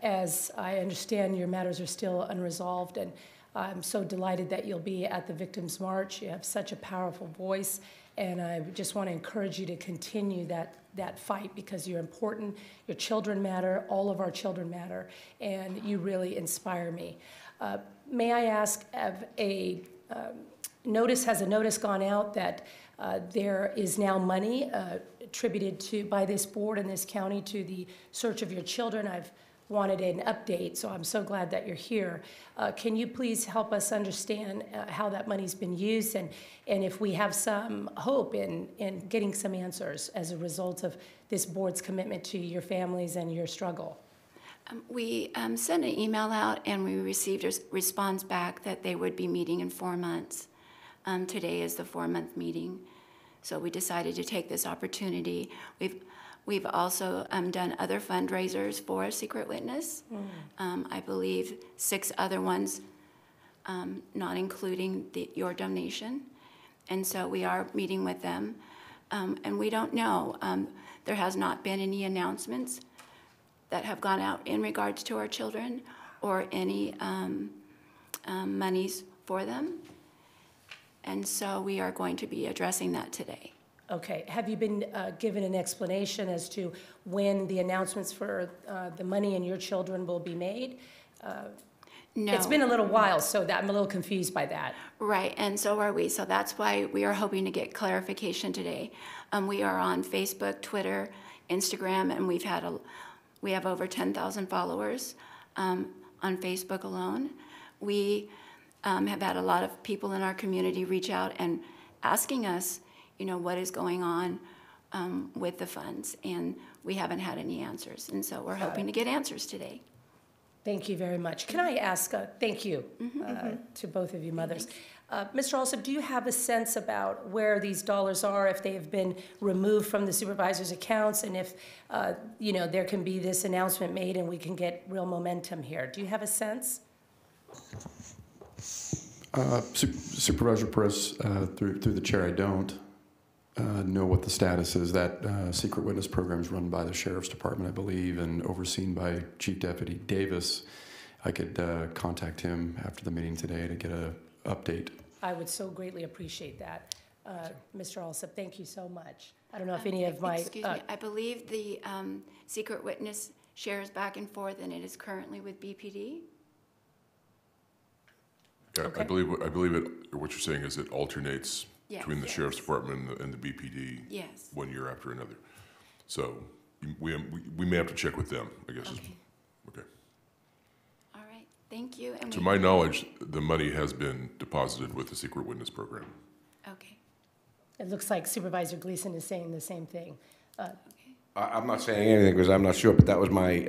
As I understand, your matters are still unresolved, and I'm so delighted that you'll be at the Victims' March. You have such a powerful voice, and I just want to encourage you to continue that fight because you're important. Your children matter. All of our children matter, and you really inspire me. May I ask, has a notice gone out that there is now money attributed by this board and this county to the search of your children? I've wanted an update, so I'm so glad that you're here. Can you please help us understand how that money's been used and if we have some hope in getting some answers as a result of this board's commitment to your families and your struggle? We sent an email out and we received a response back that they would be meeting in 4 months. Today is the 4-month meeting, so we decided to take this opportunity. We've also done other fundraisers for Secret Witness. I believe 6 other ones, not including your donation. And so we are meeting with them. And we don't know. There has not been any announcements that have gone out in regards to our children or any monies for them. And so we are going to be addressing that today. Okay. Have you been given an explanation as to when the announcements for the money and your children will be made? No. It's been a little while, so I'm a little confused by that. Right, and so are we. So that's why we are hoping to get clarification today. We are on Facebook, Twitter, Instagram, and we have over 10,000 followers on Facebook alone. We have had a lot of people in our community reach out and asking us, what is going on with the funds, and we haven't had any answers, and so we're hoping to get answers today. Thank you very much. Can I ask, thank you to both of you mothers. Mr. Alsop, do you have a sense about where these dollars are, if they have been removed from the supervisor's accounts, and if, there can be this announcement made and we can get real momentum here? Do you have a sense? Supervisor Perez, through the chair, I don't know what the status is. That secret witness program is run by the Sheriff's Department, I believe, and overseen by Chief Deputy Davis. I could contact him after the meeting today to get a update. I would so greatly appreciate that. Mr. Alsop, thank you so much. I don't know if any of my... Excuse me, I believe the secret witness shares back and forth, and it is currently with BPD? Yeah, Okay. I believe it, what you're saying is it alternates Yes. between the sheriff's department and the BPD. Yes. 1 year after another. So we may have to check with them, I guess. Okay. Okay. All right, thank you. And To we- my knowledge, the money has been deposited with the secret witness program. Okay. It looks like Supervisor Gleason is saying the same thing. I'm not saying anything because I'm not sure, but that was my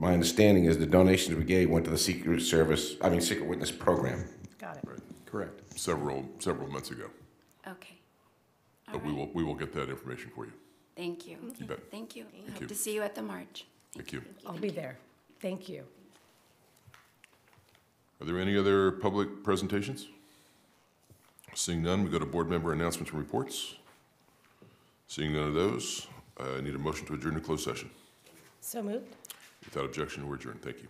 understanding is the donations we gave went to the secret witness program. Got it. Right. Correct. Several months ago. Okay. But we will get that information for you. Thank you. You bet. Thank you. Thank Hope you. to see you at the march. Thank you. I'll be there. Thank you. Are there any other public presentations? Seeing none, we go to board member announcements and reports. Seeing none of those, I need a motion to adjourn to closed session. So moved. Without objection, we're adjourned. Thank you.